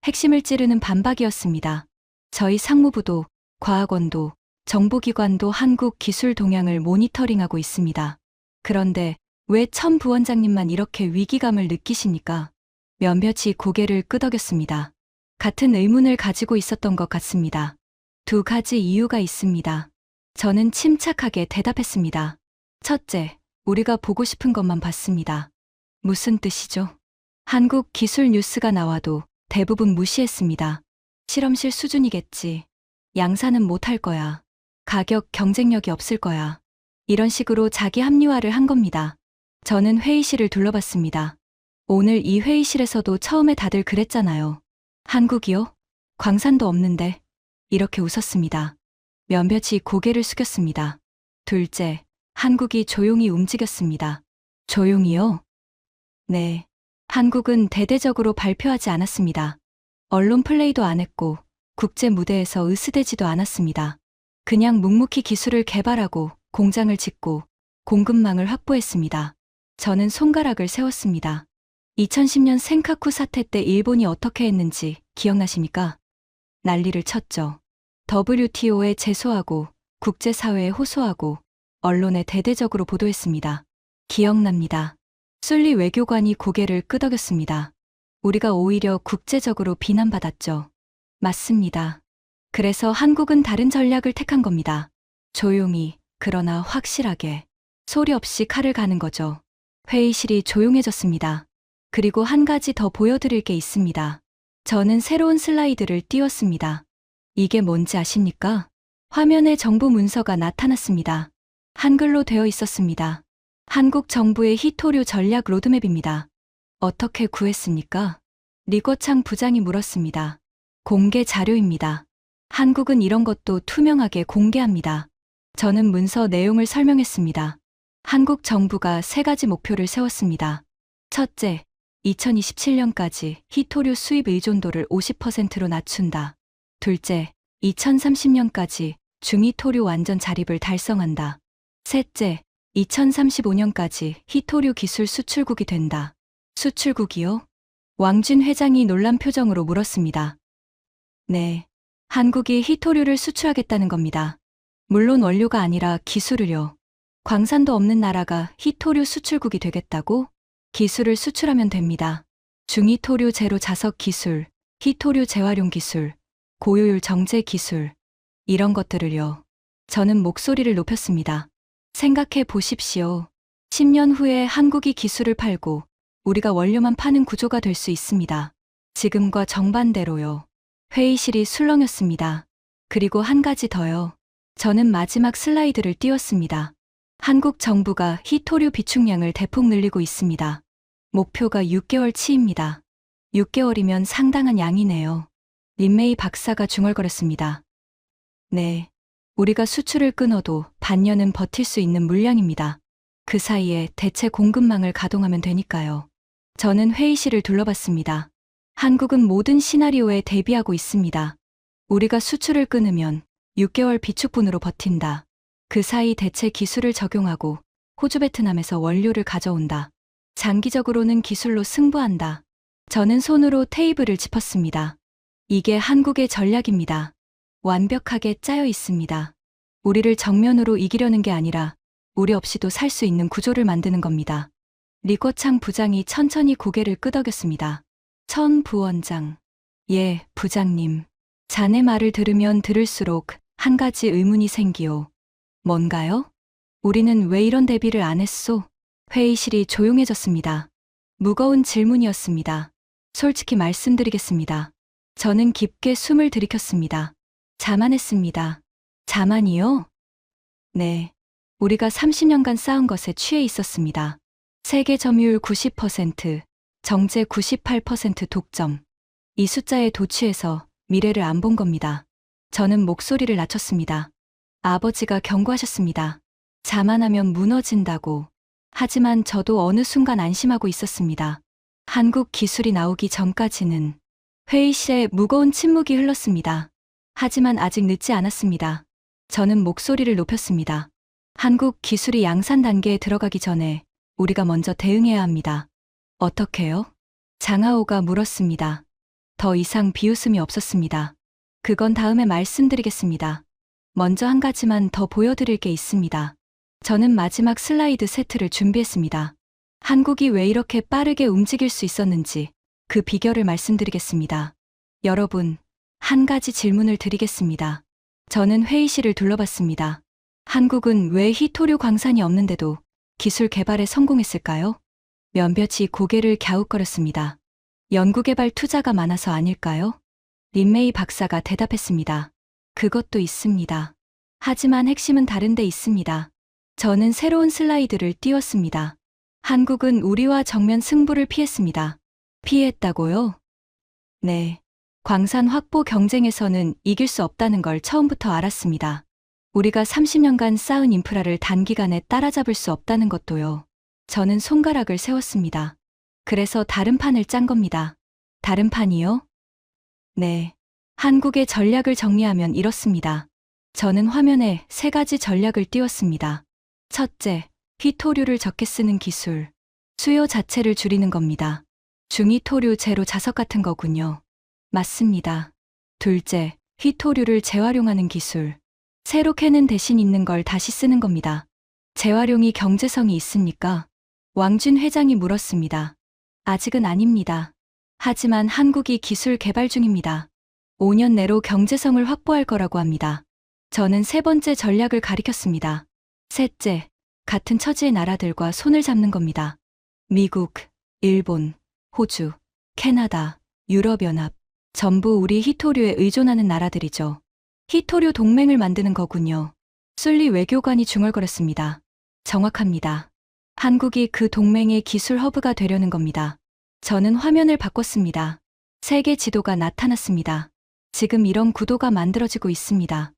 핵심을 찌르는 반박이었습니다. 저희 상무부도, 과학원도, 정보기관도 한국 기술 동향을 모니터링하고 있습니다. 그런데 왜 천 부원장님만 이렇게 위기감을 느끼십니까? 몇몇이 고개를 끄덕였습니다. 같은 의문을 가지고 있었던 것 같습니다. 두 가지 이유가 있습니다. 저는 침착하게 대답했습니다. 첫째, 우리가 보고 싶은 것만 봤습니다. 무슨 뜻이죠? 한국 기술 뉴스가 나와도 대부분 무시했습니다. 실험실 수준이겠지. 양산은 못할 거야. 가격 경쟁력이 없을 거야. 이런 식으로 자기 합리화를 한 겁니다. 저는 회의실을 둘러봤습니다. 오늘 이 회의실에서도 처음에 다들 그랬잖아요. 한국이요? 광산도 없는데. 이렇게 웃었습니다. 몇몇이 고개를 숙였습니다. 둘째, 한국이 조용히 움직였습니다. 조용히요? 네. 한국은 대대적으로 발표하지 않았습니다. 언론 플레이도 안 했고 국제 무대에서 으스대지도 않았습니다. 그냥 묵묵히 기술을 개발하고 공장을 짓고 공급망을 확보했습니다. 저는 손가락을 세웠습니다. 2010년 센카쿠 사태 때 일본이 어떻게 했는지 기억나십니까? 난리를 쳤죠. WTO에 제소하고 국제사회에 호소하고 언론에 대대적으로 보도했습니다. 기억납니다. 술리 외교관이 고개를 끄덕였습니다. 우리가 오히려 국제적으로 비난받았죠. 맞습니다. 그래서 한국은 다른 전략을 택한 겁니다. 조용히, 그러나 확실하게. 소리 없이 칼을 가는 거죠. 회의실이 조용해졌습니다. 그리고 한 가지 더 보여드릴 게 있습니다. 저는 새로운 슬라이드를 띄웠습니다. 이게 뭔지 아십니까? 화면에 정부 문서가 나타났습니다. 한글로 되어 있었습니다. 한국 정부의 히토류 전략 로드맵입니다. 어떻게 구했습니까? 리거창 부장이 물었습니다. 공개 자료입니다. 한국은 이런 것도 투명하게 공개합니다. 저는 문서 내용을 설명했습니다. 한국 정부가 세 가지 목표를 세웠습니다. 첫째, 2027년까지 히토류 수입 의존도를 50%로 낮춘다. 둘째, 2030년까지 중히토류 완전 자립을 달성한다. 셋째, 2035년까지 히토류 기술 수출국이 된다. 수출국이요? 왕준 회장이 놀란 표정으로 물었습니다. 네, 한국이 히토류를 수출하겠다는 겁니다. 물론 원료가 아니라 기술을요. 광산도 없는 나라가 히토류 수출국이 되겠다고? 기술을 수출하면 됩니다. 중히토류 제로 자석 기술, 히토류 재활용 기술, 고효율 정제 기술, 이런 것들을요. 저는 목소리를 높였습니다. 생각해 보십시오. 10년 후에 한국이 기술을 팔고 우리가 원료만 파는 구조가 될 수 있습니다. 지금과 정반대로요. 회의실이 술렁였습니다. 그리고 한 가지 더요. 저는 마지막 슬라이드를 띄웠습니다. 한국 정부가 히토류 비축량을 대폭 늘리고 있습니다. 목표가 6개월치입니다. 6개월이면 상당한 양이네요. 린메이 박사가 중얼거렸습니다. 네. 우리가 수출을 끊어도 반년은 버틸 수 있는 물량입니다. 그 사이에 대체 공급망을 가동하면 되니까요. 저는 회의실을 둘러봤습니다. 한국은 모든 시나리오에 대비하고 있습니다. 우리가 수출을 끊으면 6개월 비축분으로 버틴다. 그 사이 대체 기술을 적용하고 호주 베트남에서 원료를 가져온다. 장기적으로는 기술로 승부한다. 저는 손으로 테이블을 짚었습니다. 이게 한국의 전략입니다. 완벽하게 짜여 있습니다. 우리를 정면으로 이기려는 게 아니라 우리 없이도 살 수 있는 구조를 만드는 겁니다. 리거창 부장이 천천히 고개를 끄덕였습니다. 천 부원장. 예, 부장님. 자네 말을 들으면 들을수록 한 가지 의문이 생기오. 뭔가요? 우리는 왜 이런 대비를 안 했소? 회의실이 조용해졌습니다. 무거운 질문이었습니다. 솔직히 말씀드리겠습니다. 저는 깊게 숨을 들이켰습니다. 자만했습니다. 자만이요? 네. 우리가 30년간 쌓은 것에 취해 있었습니다. 세계 점유율 90%, 정제 98% 독점. 이 숫자에 도취해서 미래를 안 본 겁니다. 저는 목소리를 낮췄습니다. 아버지가 경고하셨습니다. 자만하면 무너진다고. 하지만 저도 어느 순간 안심하고 있었습니다. 한국 기술이 나오기 전까지는. 회의실에 무거운 침묵이 흘렀습니다. 하지만 아직 늦지 않았습니다. 저는 목소리를 높였습니다. 한국 기술이 양산 단계에 들어가기 전에 우리가 먼저 대응해야 합니다. 어떻게요? 장하오가 물었습니다. 더 이상 비웃음이 없었습니다. 그건 다음에 말씀드리겠습니다. 먼저 한 가지만 더 보여드릴 게 있습니다. 저는 마지막 슬라이드 세트를 준비했습니다. 한국이 왜 이렇게 빠르게 움직일 수 있었는지 그 비결을 말씀드리겠습니다. 여러분, 한 가지 질문을 드리겠습니다. 저는 회의실을 둘러봤습니다. 한국은 왜 희토류 광산이 없는데도 기술 개발에 성공했을까요? 몇몇이 고개를 갸웃거렸습니다. 연구개발 투자가 많아서 아닐까요? 린메이 박사가 대답했습니다. 그것도 있습니다. 하지만 핵심은 다른 데 있습니다. 저는 새로운 슬라이드를 띄웠습니다. 한국은 우리와 정면 승부를 피했습니다. 피했다고요? 네. 광산 확보 경쟁에서는 이길 수 없다는 걸 처음부터 알았습니다. 우리가 30년간 쌓은 인프라를 단기간에 따라잡을 수 없다는 것도요. 저는 손가락을 세웠습니다. 그래서 다른 판을 짠 겁니다. 다른 판이요? 네. 한국의 전략을 정리하면 이렇습니다. 저는 화면에 3가지 전략을 띄웠습니다. 첫째, 희토류를 적게 쓰는 기술. 수요 자체를 줄이는 겁니다. 중희토류 제로 자석 같은 거군요. 맞습니다. 둘째, 희토류를 재활용하는 기술. 새로 캐는 대신 있는 걸 다시 쓰는 겁니다. 재활용이 경제성이 있습니까? 왕준 회장이 물었습니다. 아직은 아닙니다. 하지만 한국이 기술 개발 중입니다. 5년 내로 경제성을 확보할 거라고 합니다. 저는 3번째 전략을 가리켰습니다. 셋째, 같은 처지의 나라들과 손을 잡는 겁니다. 미국, 일본, 호주, 캐나다, 유럽연합, 전부 우리 희토류에 의존하는 나라들이죠. 희토류 동맹을 만드는 거군요. 술리 외교관이 중얼거렸습니다. 정확합니다. 한국이 그 동맹의 기술 허브가 되려는 겁니다. 저는 화면을 바꿨습니다. 세계 지도가 나타났습니다. 지금 이런 구도가 만들어지고 있습니다.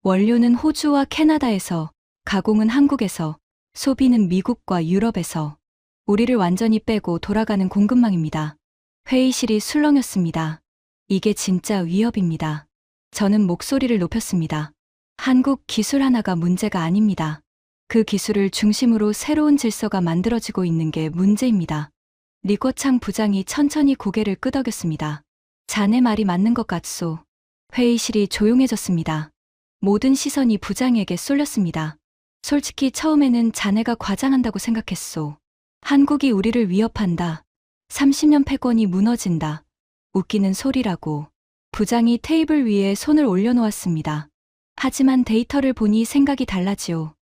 원료는 호주와 캐나다에서, 가공은 한국에서, 소비는 미국과 유럽에서. 우리를 완전히 빼고 돌아가는 공급망입니다. 회의실이 술렁였습니다. 이게 진짜 위협입니다. 저는 목소리를 높였습니다. 한국 기술 하나가 문제가 아닙니다. 그 기술을 중심으로 새로운 질서가 만들어지고 있는 게 문제입니다. 리거창 부장이 천천히 고개를 끄덕였습니다. 자네 말이 맞는 것 같소. 회의실이 조용해졌습니다. 모든 시선이 부장에게 쏠렸습니다. 솔직히 처음에는 자네가 과장한다고 생각했소. 한국이 우리를 위협한다. 30년 패권이 무너진다. 웃기는 소리라고. 부장이 테이블 위에 손을 올려놓았습니다. 하지만 데이터를 보니 생각이 달라지오.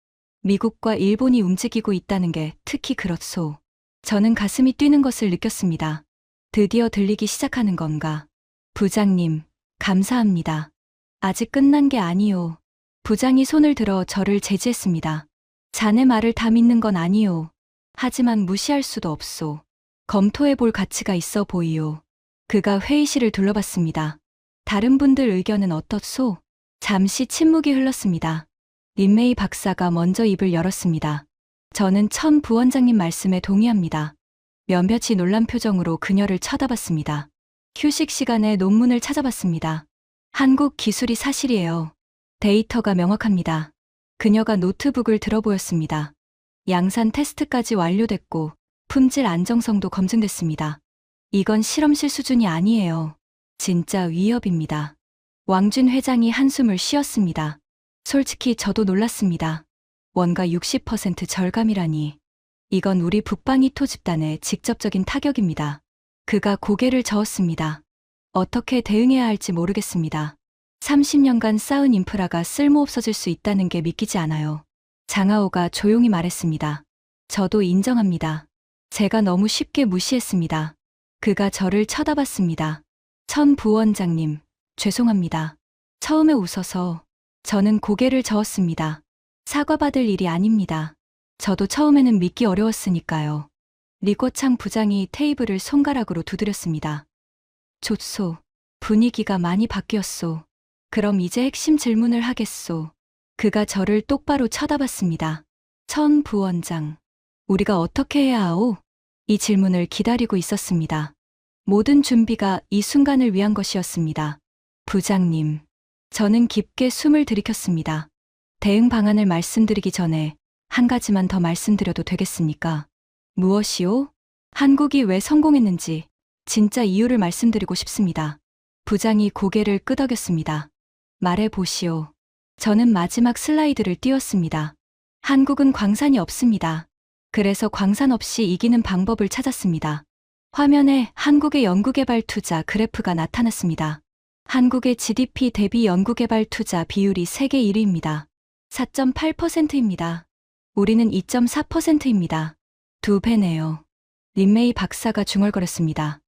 미국과 일본이 움직이고 있다는 게 특히 그렇소. 저는 가슴이 뛰는 것을 느꼈습니다. 드디어 들리기 시작하는 건가. 부장님, 감사합니다. 아직 끝난 게 아니오. 부장이 손을 들어 저를 제지했습니다. 자네 말을 다 믿는 건 아니오. 하지만 무시할 수도 없소. 검토해 볼 가치가 있어 보이오. 그가 회의실을 둘러봤습니다. 다른 분들 의견은 어떻소? 잠시 침묵이 흘렀습니다. 린메이 박사가 먼저 입을 열었습니다. 저는 천 부원장님 말씀에 동의합니다. 몇몇이 놀란 표정으로 그녀를 쳐다봤습니다. 휴식 시간에 논문을 찾아봤습니다. 한국 기술이 사실이에요. 데이터가 명확합니다. 그녀가 노트북을 들어보였습니다. 양산 테스트까지 완료됐고 품질 안정성도 검증됐습니다. 이건 실험실 수준이 아니에요. 진짜 위협입니다. 왕준 회장이 한숨을 쉬었습니다. 솔직히 저도 놀랐습니다. 원가 60% 절감이라니. 이건 우리 북방이토 집단의 직접적인 타격입니다. 그가 고개를 저었습니다. 어떻게 대응해야 할지 모르겠습니다. 30년간 쌓은 인프라가 쓸모없어질 수 있다는 게 믿기지 않아요. 장하오가 조용히 말했습니다. 저도 인정합니다. 제가 너무 쉽게 무시했습니다. 그가 저를 쳐다봤습니다. 천 부원장님, 죄송합니다. 처음에 웃어서 저는 고개를 저었습니다. 사과받을 일이 아닙니다. 저도 처음에는 믿기 어려웠으니까요. 리꼬창 부장이 테이블을 손가락으로 두드렸습니다. 좋소. 분위기가 많이 바뀌었소. 그럼 이제 핵심 질문을 하겠소. 그가 저를 똑바로 쳐다봤습니다. 천 부원장, 우리가 어떻게 해야 하오? 이 질문을 기다리고 있었습니다. 모든 준비가 이 순간을 위한 것이었습니다. 부장님, 저는 깊게 숨을 들이켰습니다. 대응 방안을 말씀드리기 전에 한 가지만 더 말씀드려도 되겠습니까? 무엇이요? 한국이 왜 성공했는지 진짜 이유를 말씀드리고 싶습니다. 부장이 고개를 끄덕였습니다. 말해 보시오. 저는 마지막 슬라이드를 띄웠습니다. 한국은 광산이 없습니다. 그래서 광산 없이 이기는 방법을 찾았습니다. 화면에 한국의 연구개발 투자 그래프가 나타났습니다. 한국의 GDP 대비 연구개발 투자 비율이 세계 1위입니다. 4.8%입니다. 우리는 2.4%입니다. 2배네요. 린메이 박사가 중얼거렸습니다.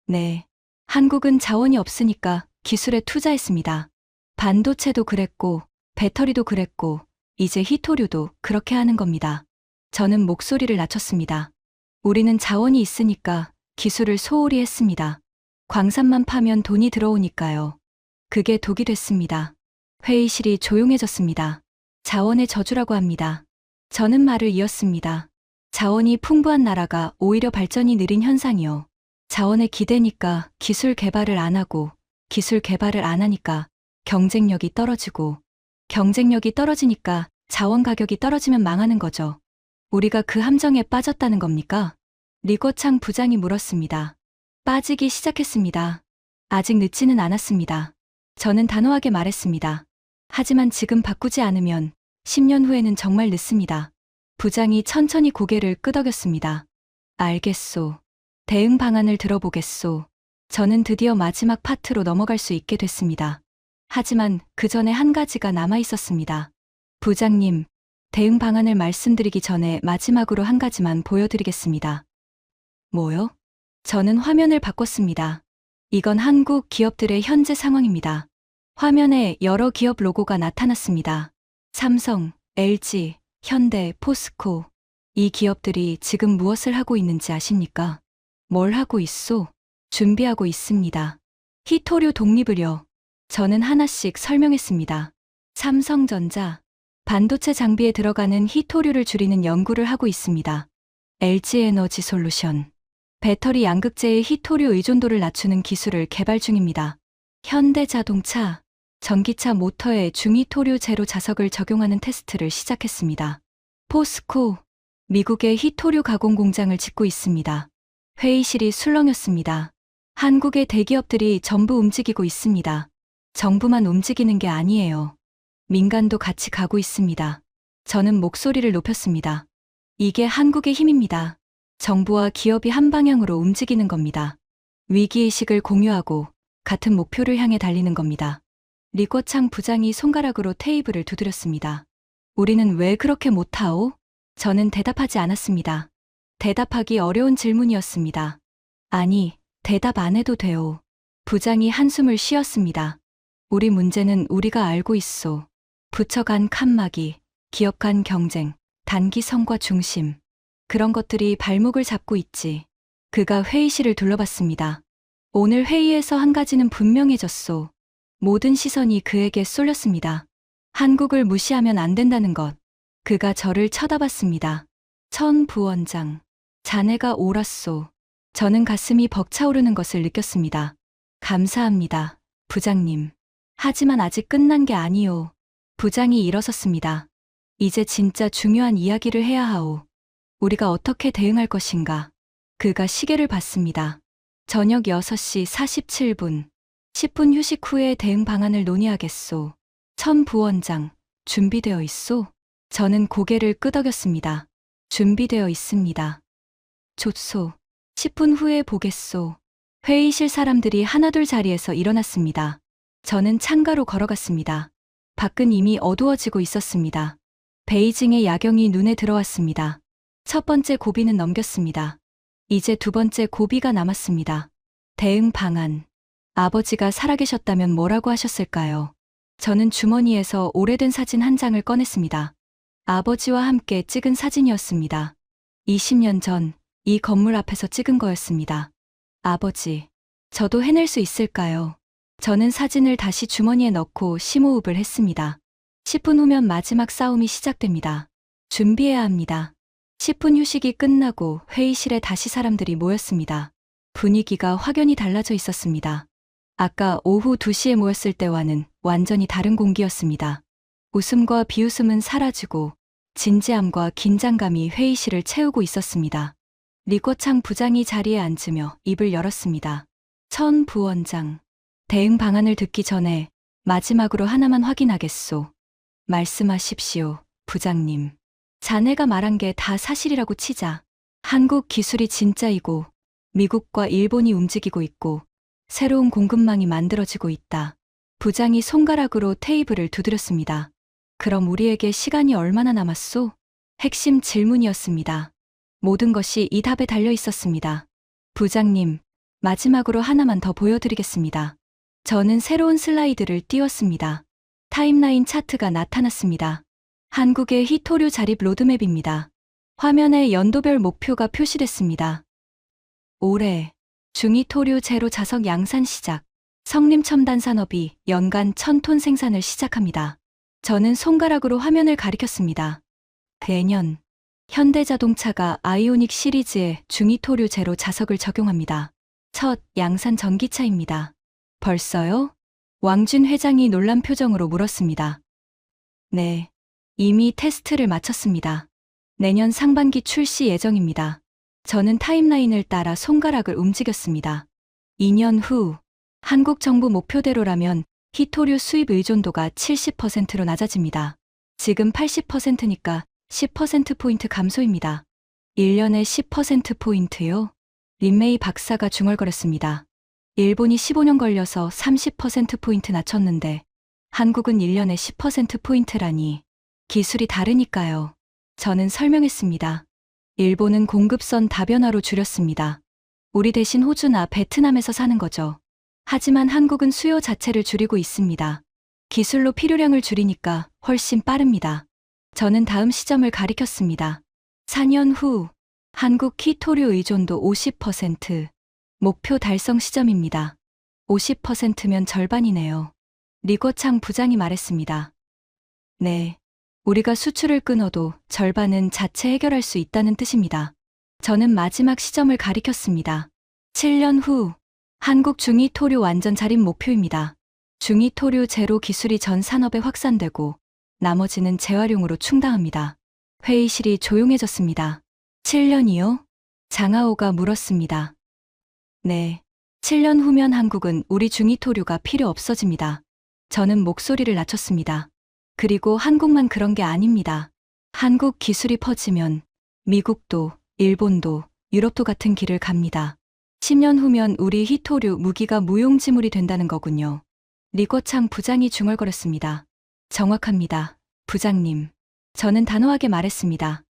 네. 한국은 자원이 없으니까 기술에 투자했습니다. 반도체도 그랬고, 배터리도 그랬고, 이제 히토류도 그렇게 하는 겁니다. 저는 목소리를 낮췄습니다. 우리는 자원이 있으니까 기술을 소홀히 했습니다. 광산만 파면 돈이 들어오니까요. 그게 독이 됐습니다. 회의실이 조용해졌습니다. 자원의 저주라고 합니다. 저는 말을 이었습니다. 자원이 풍부한 나라가 오히려 발전이 느린 현상이요. 자원에 기대니까 기술 개발을 안 하고, 기술 개발을 안 하니까 경쟁력이 떨어지고, 경쟁력이 떨어지니까 자원 가격이 떨어지면 망하는 거죠. 우리가 그 함정에 빠졌다는 겁니까? 리거창 부장이 물었습니다. 빠지기 시작했습니다. 아직 늦지는 않았습니다. 저는 단호하게 말했습니다. 하지만 지금 바꾸지 않으면 10년 후에는 정말 늦습니다. 부장이 천천히 고개를 끄덕였습니다. 알겠소. 대응 방안을 들어보겠소. 저는 드디어 마지막 파트로 넘어갈 수 있게 됐습니다. 하지만 그 전에 한 가지가 남아 있었습니다. 부장님, 대응 방안을 말씀드리기 전에 마지막으로 한 가지만 보여드리겠습니다. 뭐요? 저는 화면을 바꿨습니다. 이건 한국 기업들의 현재 상황입니다. 화면에 여러 기업 로고가 나타났습니다. 삼성, LG, 현대, 포스코. 이 기업들이 지금 무엇을 하고 있는지 아십니까? 뭘 하고 있소? 준비하고 있습니다. 히토류 독립을요. 저는 하나씩 설명했습니다. 삼성전자, 반도체 장비에 들어가는 히토류를 줄이는 연구를 하고 있습니다. LG에너지 솔루션, 배터리 양극재의 히토류 의존도를 낮추는 기술을 개발 중입니다. 현대자동차, 전기차 모터에 중히토류 제로 자석을 적용하는 테스트를 시작했습니다. 포스코, 미국의 히토류 가공 공장을 짓고 있습니다. 회의실이 술렁였습니다. 한국의 대기업들이 전부 움직이고 있습니다. 정부만 움직이는 게 아니에요. 민간도 같이 가고 있습니다. 저는 목소리를 높였습니다. 이게 한국의 힘입니다. 정부와 기업이 한 방향으로 움직이는 겁니다. 위기의식을 공유하고 같은 목표를 향해 달리는 겁니다. 리거창 부장이 손가락으로 테이블을 두드렸습니다. 우리는 왜 그렇게 못하오? 저는 대답하지 않았습니다. 대답하기 어려운 질문이었습니다. 아니, 대답 안 해도 돼요. 부장이 한숨을 쉬었습니다. 우리 문제는 우리가 알고 있소. 부처 간 칸막이, 기업 간 경쟁, 단기 성과 중심. 그런 것들이 발목을 잡고 있지. 그가 회의실을 둘러봤습니다. 오늘 회의에서 한 가지는 분명해졌소. 모든 시선이 그에게 쏠렸습니다. 한국을 무시하면 안 된다는 것. 그가 저를 쳐다봤습니다. 천 부원장, 자네가 옳았소. 저는 가슴이 벅차오르는 것을 느꼈습니다. 감사합니다, 부장님. 하지만 아직 끝난 게 아니오. 부장이 일어섰습니다. 이제 진짜 중요한 이야기를 해야 하오. 우리가 어떻게 대응할 것인가? 그가 시계를 봤습니다. 저녁 6시 47분. 10분 휴식 후에 대응 방안을 논의하겠소. 천 부원장, 준비되어 있소? 저는 고개를 끄덕였습니다. 준비되어 있습니다. 좋소. 10분 후에 보겠소. 회의실 사람들이 하나둘 자리에서 일어났습니다. 저는 창가로 걸어갔습니다. 밖은 이미 어두워지고 있었습니다. 베이징의 야경이 눈에 들어왔습니다. 첫 번째 고비는 넘겼습니다. 이제 두 번째 고비가 남았습니다. 대응 방안. 아버지가 살아계셨다면 뭐라고 하셨을까요? 저는 주머니에서 오래된 사진 한 장을 꺼냈습니다. 아버지와 함께 찍은 사진이었습니다. 20년 전 이 건물 앞에서 찍은 거였습니다. 아버지, 저도 해낼 수 있을까요? 저는 사진을 다시 주머니에 넣고 심호흡을 했습니다. 10분 후면 마지막 싸움이 시작됩니다. 준비해야 합니다. 10분 휴식이 끝나고 회의실에 다시 사람들이 모였습니다. 분위기가 확연히 달라져 있었습니다. 아까 오후 2시에 모였을 때와는 완전히 다른 공기였습니다. 웃음과 비웃음은 사라지고 진지함과 긴장감이 회의실을 채우고 있었습니다. 리꼬창 부장이 자리에 앉으며 입을 열었습니다. 천 부원장, 대응 방안을 듣기 전에 마지막으로 하나만 확인하겠소. 말씀하십시오, 부장님. 자네가 말한 게 다 사실이라고 치자. 한국 기술이 진짜이고 미국과 일본이 움직이고 있고 새로운 공급망이 만들어지고 있다. 부장이 손가락으로 테이블을 두드렸습니다. 그럼 우리에게 시간이 얼마나 남았소? 핵심 질문이었습니다. 모든 것이 이 답에 달려 있었습니다. 부장님, 마지막으로 하나만 더 보여드리겠습니다. 저는 새로운 슬라이드를 띄웠습니다. 타임라인 차트가 나타났습니다. 한국의 히토류 자립 로드맵입니다. 화면에 연도별 목표가 표시됐습니다. 올해 중히토류 제로 자석 양산 시작. 성림첨단산업이 연간 1000톤 생산을 시작합니다. 저는 손가락으로 화면을 가리켰습니다. 내년 현대자동차가 아이오닉 시리즈에 중히토류 제로 자석을 적용합니다. 첫 양산 전기차입니다. 벌써요? 왕준 회장이 놀란 표정으로 물었습니다. 네, 이미 테스트를 마쳤습니다. 내년 상반기 출시 예정입니다. 저는 타임라인을 따라 손가락을 움직였습니다. 2년 후 한국 정부 목표대로라면 히토류 수입 의존도가 70%로 낮아집니다. 지금 80%니까 10%포인트 감소입니다. 1년에 10%포인트요? 린메이 박사가 중얼거렸습니다. 일본이 15년 걸려서 30%포인트 낮췄는데 한국은 1년에 10%포인트라니 기술이 다르니까요. 저는 설명했습니다. 일본은 공급선 다변화로 줄였습니다. 우리 대신 호주나 베트남에서 사는 거죠. 하지만 한국은 수요 자체를 줄이고 있습니다. 기술로 필요량을 줄이니까 훨씬 빠릅니다. 저는 다음 시점을 가리켰습니다. 4년 후 한국 히토류 의존도 50%. 목표 달성 시점입니다. 50%면 절반이네요. 리거창 부장이 말했습니다. 네, 우리가 수출을 끊어도 절반은 자체 해결할 수 있다는 뜻입니다. 저는 마지막 시점을 가리켰습니다. 7년 후 한국 중히토류 완전 자립 목표입니다. 중히토류 제로 기술이 전 산업에 확산되고 나머지는 재활용으로 충당합니다. 회의실이 조용해졌습니다. 7년이요? 장하오가 물었습니다. 네, 7년 후면 한국은 우리 중히토류가 필요 없어집니다. 저는 목소리를 낮췄습니다. 그리고 한국만 그런 게 아닙니다. 한국 기술이 퍼지면 미국도, 일본도, 유럽도 같은 길을 갑니다. 10년 후면 우리 히토류 무기가 무용지물이 된다는 거군요. 리거창 부장이 중얼거렸습니다. 정확합니다, 부장님. 저는 단호하게 말했습니다.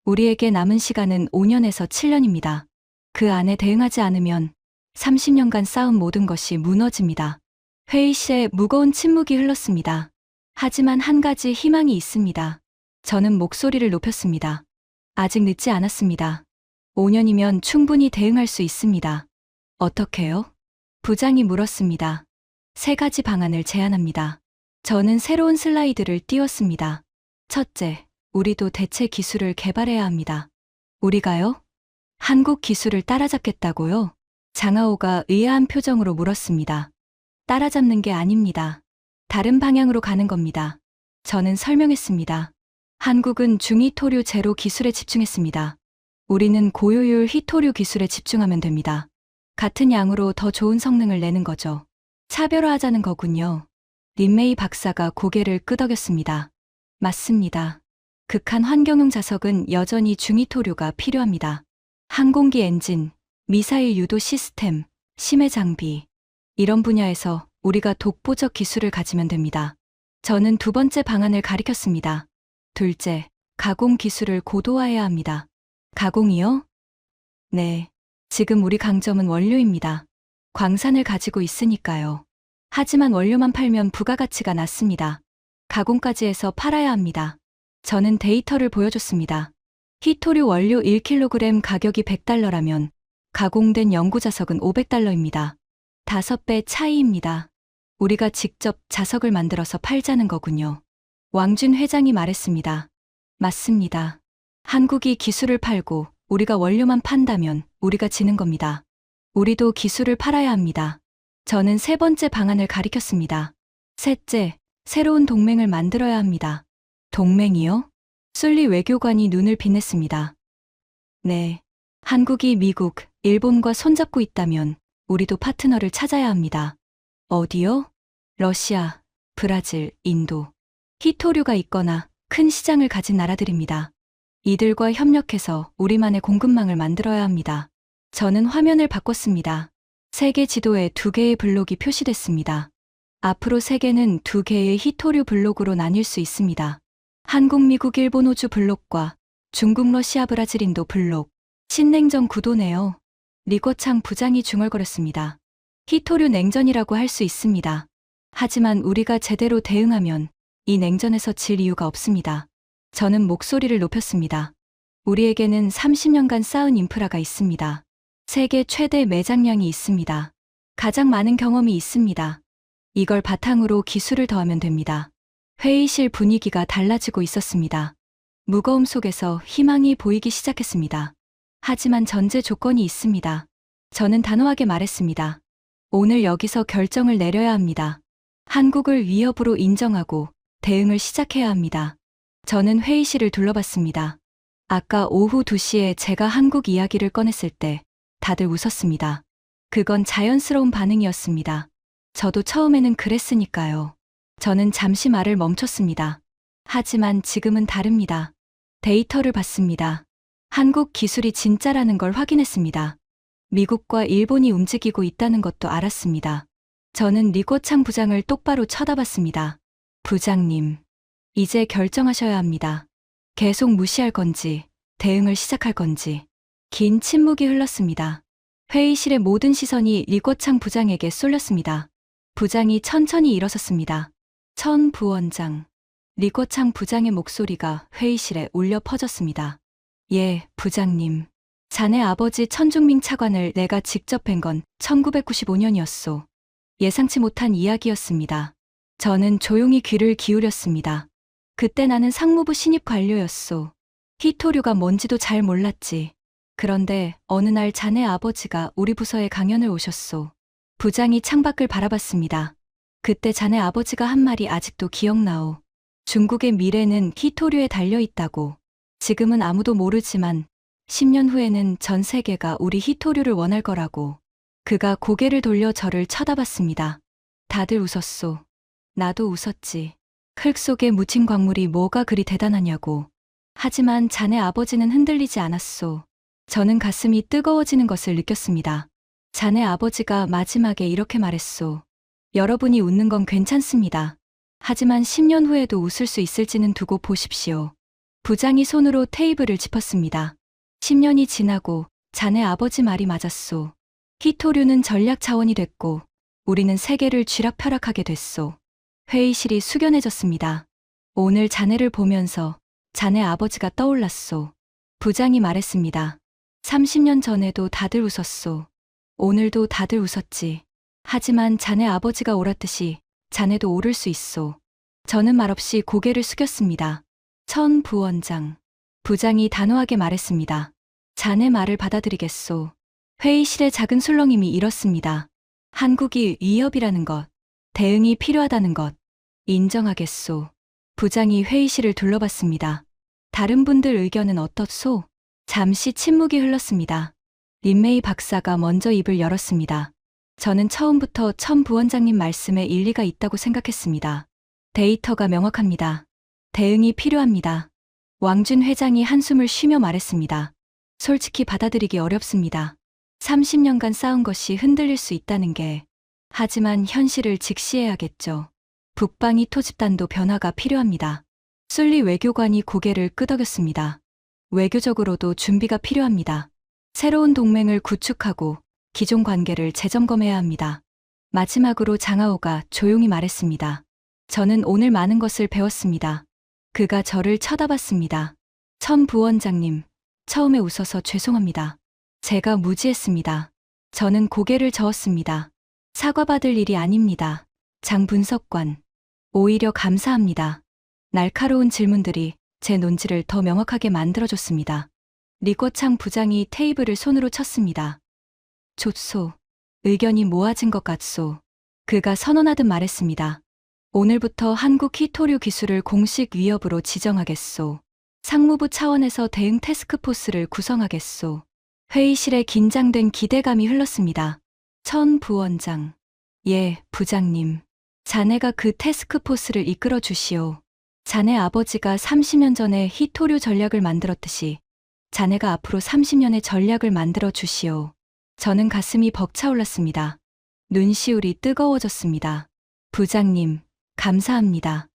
우리에게 남은 시간은 5년에서 7년입니다. 그 안에 대응하지 않으면 30년간 쌓은 모든 것이 무너집니다. 회의실에 무거운 침묵이 흘렀습니다. 하지만 한 가지 희망이 있습니다. 저는 목소리를 높였습니다. 아직 늦지 않았습니다. 5년이면 충분히 대응할 수 있습니다. 어떻게요? 부장이 물었습니다. 3가지 방안을 제안합니다. 저는 새로운 슬라이드를 띄웠습니다. 첫째, 우리도 대체 기술을 개발해야 합니다. 우리가요? 한국 기술을 따라잡겠다고요? 장하오가 의아한 표정으로 물었습니다. 따라잡는 게 아닙니다. 다른 방향으로 가는 겁니다. 저는 설명했습니다. 한국은 중히토류 제로 기술에 집중했습니다. 우리는 고효율 히토류 기술에 집중하면 됩니다. 같은 양으로 더 좋은 성능을 내는 거죠. 차별화하자는 거군요. 린메이 박사가 고개를 끄덕였습니다. 맞습니다. 극한 환경용 자석은 여전히 중위토류가 필요합니다. 항공기 엔진, 미사일 유도 시스템, 심해 장비. 이런 분야에서 우리가 독보적 기술을 가지면 됩니다. 저는 두 번째 방안을 가리켰습니다. 둘째, 가공 기술을 고도화해야 합니다. 가공이요? 네. 지금 우리 강점은 원료입니다. 광산을 가지고 있으니까요. 하지만 원료만 팔면 부가가치가 낮습니다. 가공까지 해서 팔아야 합니다. 저는 데이터를 보여줬습니다. 히토류 원료 1kg 가격이 $100라면 가공된 연구자석은 $500입니다. 5배 차이입니다. 우리가 직접 자석을 만들어서 팔자는 거군요. 왕준 회장이 말했습니다. 맞습니다. 한국이 기술을 팔고 우리가 원료만 판다면 우리가 지는 겁니다. 우리도 기술을 팔아야 합니다. 저는 세 번째 방안을 가리켰습니다. 셋째, 새로운 동맹을 만들어야 합니다. 동맹이요? 술리 외교관이 눈을 빛냈습니다. 네. 한국이 미국, 일본과 손잡고 있다면 우리도 파트너를 찾아야 합니다. 어디요? 러시아, 브라질, 인도. 히토류가 있거나 큰 시장을 가진 나라들입니다. 이들과 협력해서 우리만의 공급망을 만들어야 합니다. 저는 화면을 바꿨습니다. 세계 지도에 2개의 블록이 표시됐습니다. 앞으로 세계는 2개의 히토류 블록으로 나뉠 수 있습니다. 한국, 미국, 일본, 호주 블록과 중국, 러시아, 브라질, 인도 블록. 신냉전 구도네요. 리거창 부장이 중얼거렸습니다. 히토류 냉전이라고 할 수 있습니다. 하지만 우리가 제대로 대응하면 이 냉전에서 질 이유가 없습니다. 저는 목소리를 높였습니다. 우리에게는 30년간 쌓은 인프라가 있습니다. 세계 최대 매장량이 있습니다. 가장 많은 경험이 있습니다. 이걸 바탕으로 기술을 더하면 됩니다. 회의실 분위기가 달라지고 있었습니다. 무거움 속에서 희망이 보이기 시작했습니다. 하지만 전제 조건이 있습니다. 저는 단호하게 말했습니다. 오늘 여기서 결정을 내려야 합니다. 한국을 위협으로 인정하고 대응을 시작해야 합니다. 저는 회의실을 둘러봤습니다. 아까 오후 2시에 제가 한국 이야기를 꺼냈을 때 다들 웃었습니다. 그건 자연스러운 반응이었습니다. 저도 처음에는 그랬으니까요. 저는 잠시 말을 멈췄습니다. 하지만 지금은 다릅니다. 데이터를 봤습니다. 한국 기술이 진짜라는 걸 확인했습니다. 미국과 일본이 움직이고 있다는 것도 알았습니다. 저는 리거창 부장을 똑바로 쳐다봤습니다. 부장님, 이제 결정하셔야 합니다. 계속 무시할 건지, 대응을 시작할 건지. 긴 침묵이 흘렀습니다. 회의실의 모든 시선이 리거창 부장에게 쏠렸습니다. 부장이 천천히 일어섰습니다. 천 부원장. 리거창 부장의 목소리가 회의실에 울려 퍼졌습니다. 예, 부장님. 자네 아버지 천중밍 차관을 내가 직접 뵌 건 1995년이었소. 예상치 못한 이야기였습니다. 저는 조용히 귀를 기울였습니다. 그때 나는 상무부 신입 관료였소. 히토류가 뭔지도 잘 몰랐지. 그런데 어느 날 자네 아버지가 우리 부서에 강연을 오셨소. 부장이 창밖을 바라봤습니다. 그때 자네 아버지가 한 말이 아직도 기억나오. 중국의 미래는 히토류에 달려있다고. 지금은 아무도 모르지만 10년 후에는 전 세계가 우리 히토류를 원할 거라고. 그가 고개를 돌려 저를 쳐다봤습니다. 다들 웃었소. 나도 웃었지. 흙 속에 묻힌 광물이 뭐가 그리 대단하냐고. 하지만 자네 아버지는 흔들리지 않았소. 저는 가슴이 뜨거워지는 것을 느꼈습니다. 자네 아버지가 마지막에 이렇게 말했소. 여러분이 웃는 건 괜찮습니다. 하지만 10년 후에도 웃을 수 있을지는 두고 보십시오. 부장이 손으로 테이블을 짚었습니다. 10년이 지나고 자네 아버지 말이 맞았소. 히토류는 전략 자원이 됐고 우리는 세계를 쥐락펴락하게 됐소. 회의실이 숙연해졌습니다. 오늘 자네를 보면서 자네 아버지가 떠올랐소. 부장이 말했습니다. 30년 전에도 다들 웃었소. 오늘도 다들 웃었지. 하지만 자네 아버지가 옳았듯이 자네도 오를 수 있소. 저는 말없이 고개를 숙였습니다. 천 부원장. 부장이 단호하게 말했습니다. 자네 말을 받아들이겠소. 회의실의 작은 술렁임이 일었습니다. 한국이 위협이라는 것, 대응이 필요하다는 것, 인정하겠소. 부장이 회의실을 둘러봤습니다. 다른 분들 의견은 어떻소? 잠시 침묵이 흘렀습니다. 린메이 박사가 먼저 입을 열었습니다. 저는 처음부터 천 부원장님 말씀에 일리가 있다고 생각했습니다. 데이터가 명확합니다. 대응이 필요합니다. 왕준 회장이 한숨을 쉬며 말했습니다. 솔직히 받아들이기 어렵습니다. 30년간 쌓은 것이 흔들릴 수 있다는 게. 하지만 현실을 직시해야겠죠. 북방이 토집단도 변화가 필요합니다. 술리 외교관이 고개를 끄덕였습니다. 외교적으로도 준비가 필요합니다. 새로운 동맹을 구축하고 기존 관계를 재점검해야 합니다. 마지막으로 장하오가 조용히 말했습니다. 저는 오늘 많은 것을 배웠습니다. 그가 저를 쳐다봤습니다. 천 부원장님, 처음에 웃어서 죄송합니다. 제가 무지했습니다. 저는 고개를 저었습니다. 사과받을 일이 아닙니다. 장 분석관. 오히려 감사합니다. 날카로운 질문들이 제 논지를 더 명확하게 만들어줬습니다. 리꼬창 부장이 테이블을 손으로 쳤습니다. 좋소. 의견이 모아진 것 같소. 그가 선언하듯 말했습니다. 오늘부터 한국 히토류 기술을 공식 위협으로 지정하겠소. 상무부 차원에서 대응 태스크포스를 구성하겠소. 회의실에 긴장된 기대감이 흘렀습니다. 천 부원장. 예, 부장님. 자네가 그 태스크포스를 이끌어 주시오. 자네 아버지가 30년 전에 히토류 전략을 만들었듯이 자네가 앞으로 30년의 전략을 만들어 주시오. 저는 가슴이 벅차올랐습니다. 눈시울이 뜨거워졌습니다. 부장님, 감사합니다.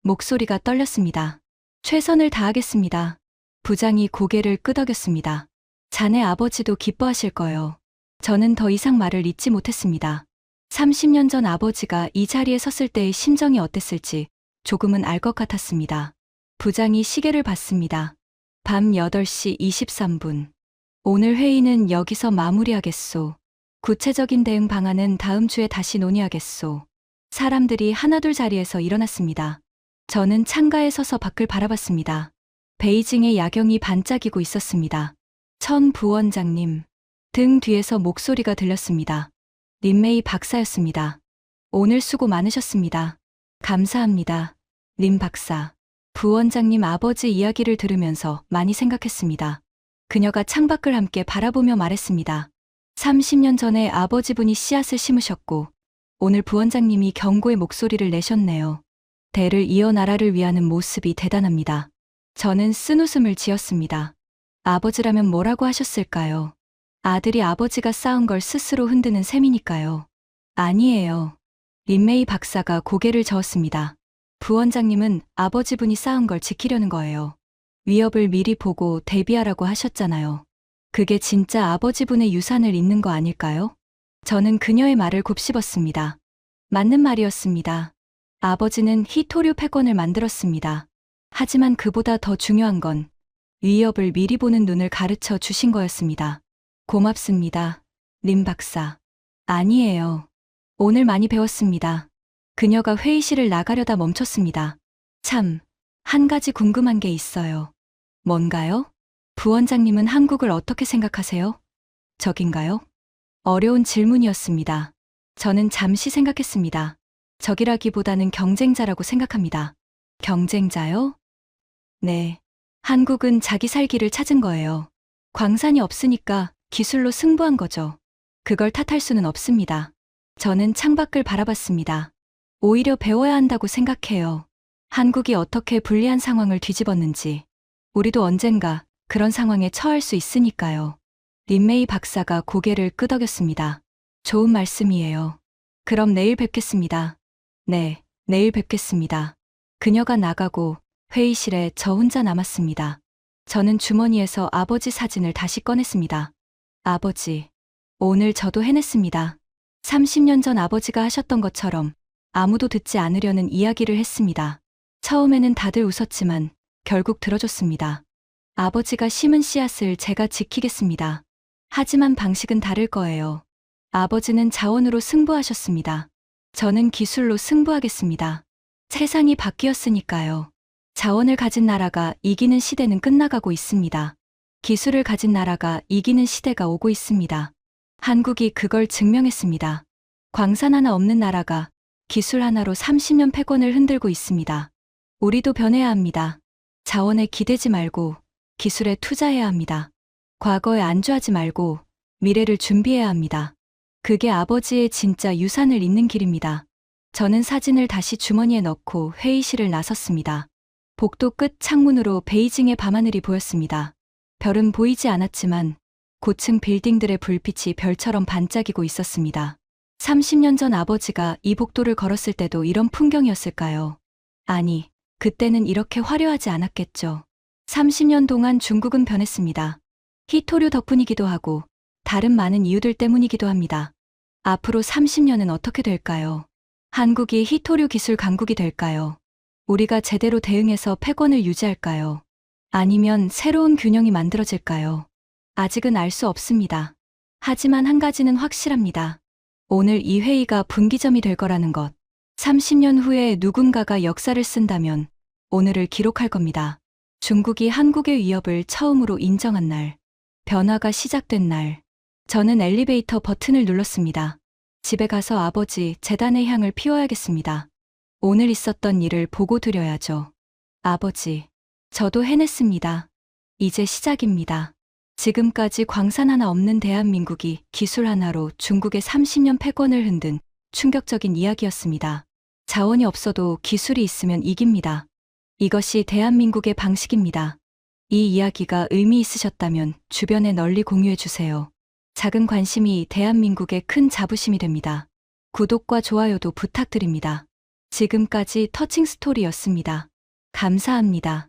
목소리가 떨렸습니다. 최선을 다하겠습니다. 부장이 고개를 끄덕였습니다. 자네 아버지도 기뻐하실 거요. 저는 더 이상 말을 잇지 못했습니다. 30년 전 아버지가 이 자리에 섰을 때의 심정이 어땠을지 조금은 알 것 같았습니다. 부장이 시계를 봤습니다. 밤 8시 23분. 오늘 회의는 여기서 마무리하겠소. 구체적인 대응 방안은 다음 주에 다시 논의하겠소. 사람들이 하나둘 자리에서 일어났습니다. 저는 창가에 서서 밖을 바라봤습니다. 베이징의 야경이 반짝이고 있었습니다. 천 부원장님. 등 뒤에서 목소리가 들렸습니다. 린메이 박사였습니다. 오늘 수고 많으셨습니다. 감사합니다. 린 박사. 부원장님 아버지 이야기를 들으면서 많이 생각했습니다. 그녀가 창밖을 함께 바라보며 말했습니다. 30년 전에 아버지분이 씨앗을 심으셨고 오늘 부원장님이 경고의 목소리를 내셨네요. 대를 이어 나라를 위하는 모습이 대단합니다. 저는 쓴웃음을 지었습니다. 아버지라면 뭐라고 하셨을까요? 아들이 아버지가 쌓은 걸 스스로 흔드는 셈이니까요. 아니에요. 린메이 박사가 고개를 저었습니다. 부원장님은 아버지분이 쌓은 걸 지키려는 거예요. 위협을 미리 보고 대비하라고 하셨잖아요. 그게 진짜 아버지분의 유산을 잇는 거 아닐까요? 저는 그녀의 말을 곱씹었습니다. 맞는 말이었습니다. 아버지는 히토류 패권을 만들었습니다. 하지만 그보다 더 중요한 건 위협을 미리 보는 눈을 가르쳐 주신 거였습니다. 고맙습니다. 린 박사. 아니에요. 오늘 많이 배웠습니다. 그녀가 회의실을 나가려다 멈췄습니다. 참, 한 가지 궁금한 게 있어요. 뭔가요? 부원장님은 한국을 어떻게 생각하세요? 적인가요? 어려운 질문이었습니다. 저는 잠시 생각했습니다. 적이라기보다는 경쟁자라고 생각합니다. 경쟁자요? 네. 한국은 자기 살기를 찾은 거예요. 광산이 없으니까 기술로 승부한 거죠. 그걸 탓할 수는 없습니다. 저는 창밖을 바라봤습니다. 오히려 배워야 한다고 생각해요. 한국이 어떻게 불리한 상황을 뒤집었는지. 우리도 언젠가 그런 상황에 처할 수 있으니까요. 린메이 박사가 고개를 끄덕였습니다. 좋은 말씀이에요. 그럼 내일 뵙겠습니다. 네, 내일 뵙겠습니다. 그녀가 나가고 회의실에 저 혼자 남았습니다. 저는 주머니에서 아버지 사진을 다시 꺼냈습니다. 아버지, 오늘 저도 해냈습니다. 30년 전 아버지가 하셨던 것처럼 아무도 듣지 않으려는 이야기를 했습니다. 처음에는 다들 웃었지만 결국 들어줬습니다. 아버지가 심은 씨앗을 제가 지키겠습니다. 하지만 방식은 다를 거예요. 아버지는 자원으로 승부하셨습니다. 저는 기술로 승부하겠습니다. 세상이 바뀌었으니까요. 자원을 가진 나라가 이기는 시대는 끝나가고 있습니다. 기술을 가진 나라가 이기는 시대가 오고 있습니다. 한국이 그걸 증명했습니다. 광산 하나 없는 나라가 기술 하나로 30년 패권을 흔들고 있습니다. 우리도 변해야 합니다. 자원에 기대지 말고 기술에 투자해야 합니다. 과거에 안주하지 말고 미래를 준비해야 합니다. 그게 아버지의 진짜 유산을 잇는 길입니다. 저는 사진을 다시 주머니에 넣고 회의실을 나섰습니다. 복도 끝 창문으로 베이징의 밤하늘이 보였습니다. 별은 보이지 않았지만 고층 빌딩들의 불빛이 별처럼 반짝이고 있었습니다. 30년 전 아버지가 이 복도를 걸었을 때도 이런 풍경이었을까요? 아니, 그때는 이렇게 화려하지 않았겠죠. 30년 동안 중국은 변했습니다. 히토류 덕분이기도 하고 다른 많은 이유들 때문이기도 합니다. 앞으로 30년은 어떻게 될까요? 한국이 히토류 기술 강국이 될까요? 우리가 제대로 대응해서 패권을 유지할까요? 아니면 새로운 균형이 만들어질까요? 아직은 알 수 없습니다. 하지만 한 가지는 확실합니다. 오늘 이 회의가 분기점이 될 거라는 것. 30년 후에 누군가가 역사를 쓴다면 오늘을 기록할 겁니다. 중국이 한국의 위협을 처음으로 인정한 날. 변화가 시작된 날. 저는 엘리베이터 버튼을 눌렀습니다. 집에 가서 아버지 재단의 향을 피워야겠습니다. 오늘 있었던 일을 보고 드려야죠. 아버지, 저도 해냈습니다. 이제 시작입니다. 지금까지 광산 하나 없는 대한민국이 기술 하나로 중국의 30년 패권을 흔든 충격적인 이야기였습니다. 자원이 없어도 기술이 있으면 이깁니다. 이것이 대한민국의 방식입니다. 이 이야기가 의미 있으셨다면 주변에 널리 공유해 주세요. 작은 관심이 대한민국의 큰 자부심이 됩니다. 구독과 좋아요도 부탁드립니다. 지금까지 터칭 스토리였습니다. 감사합니다.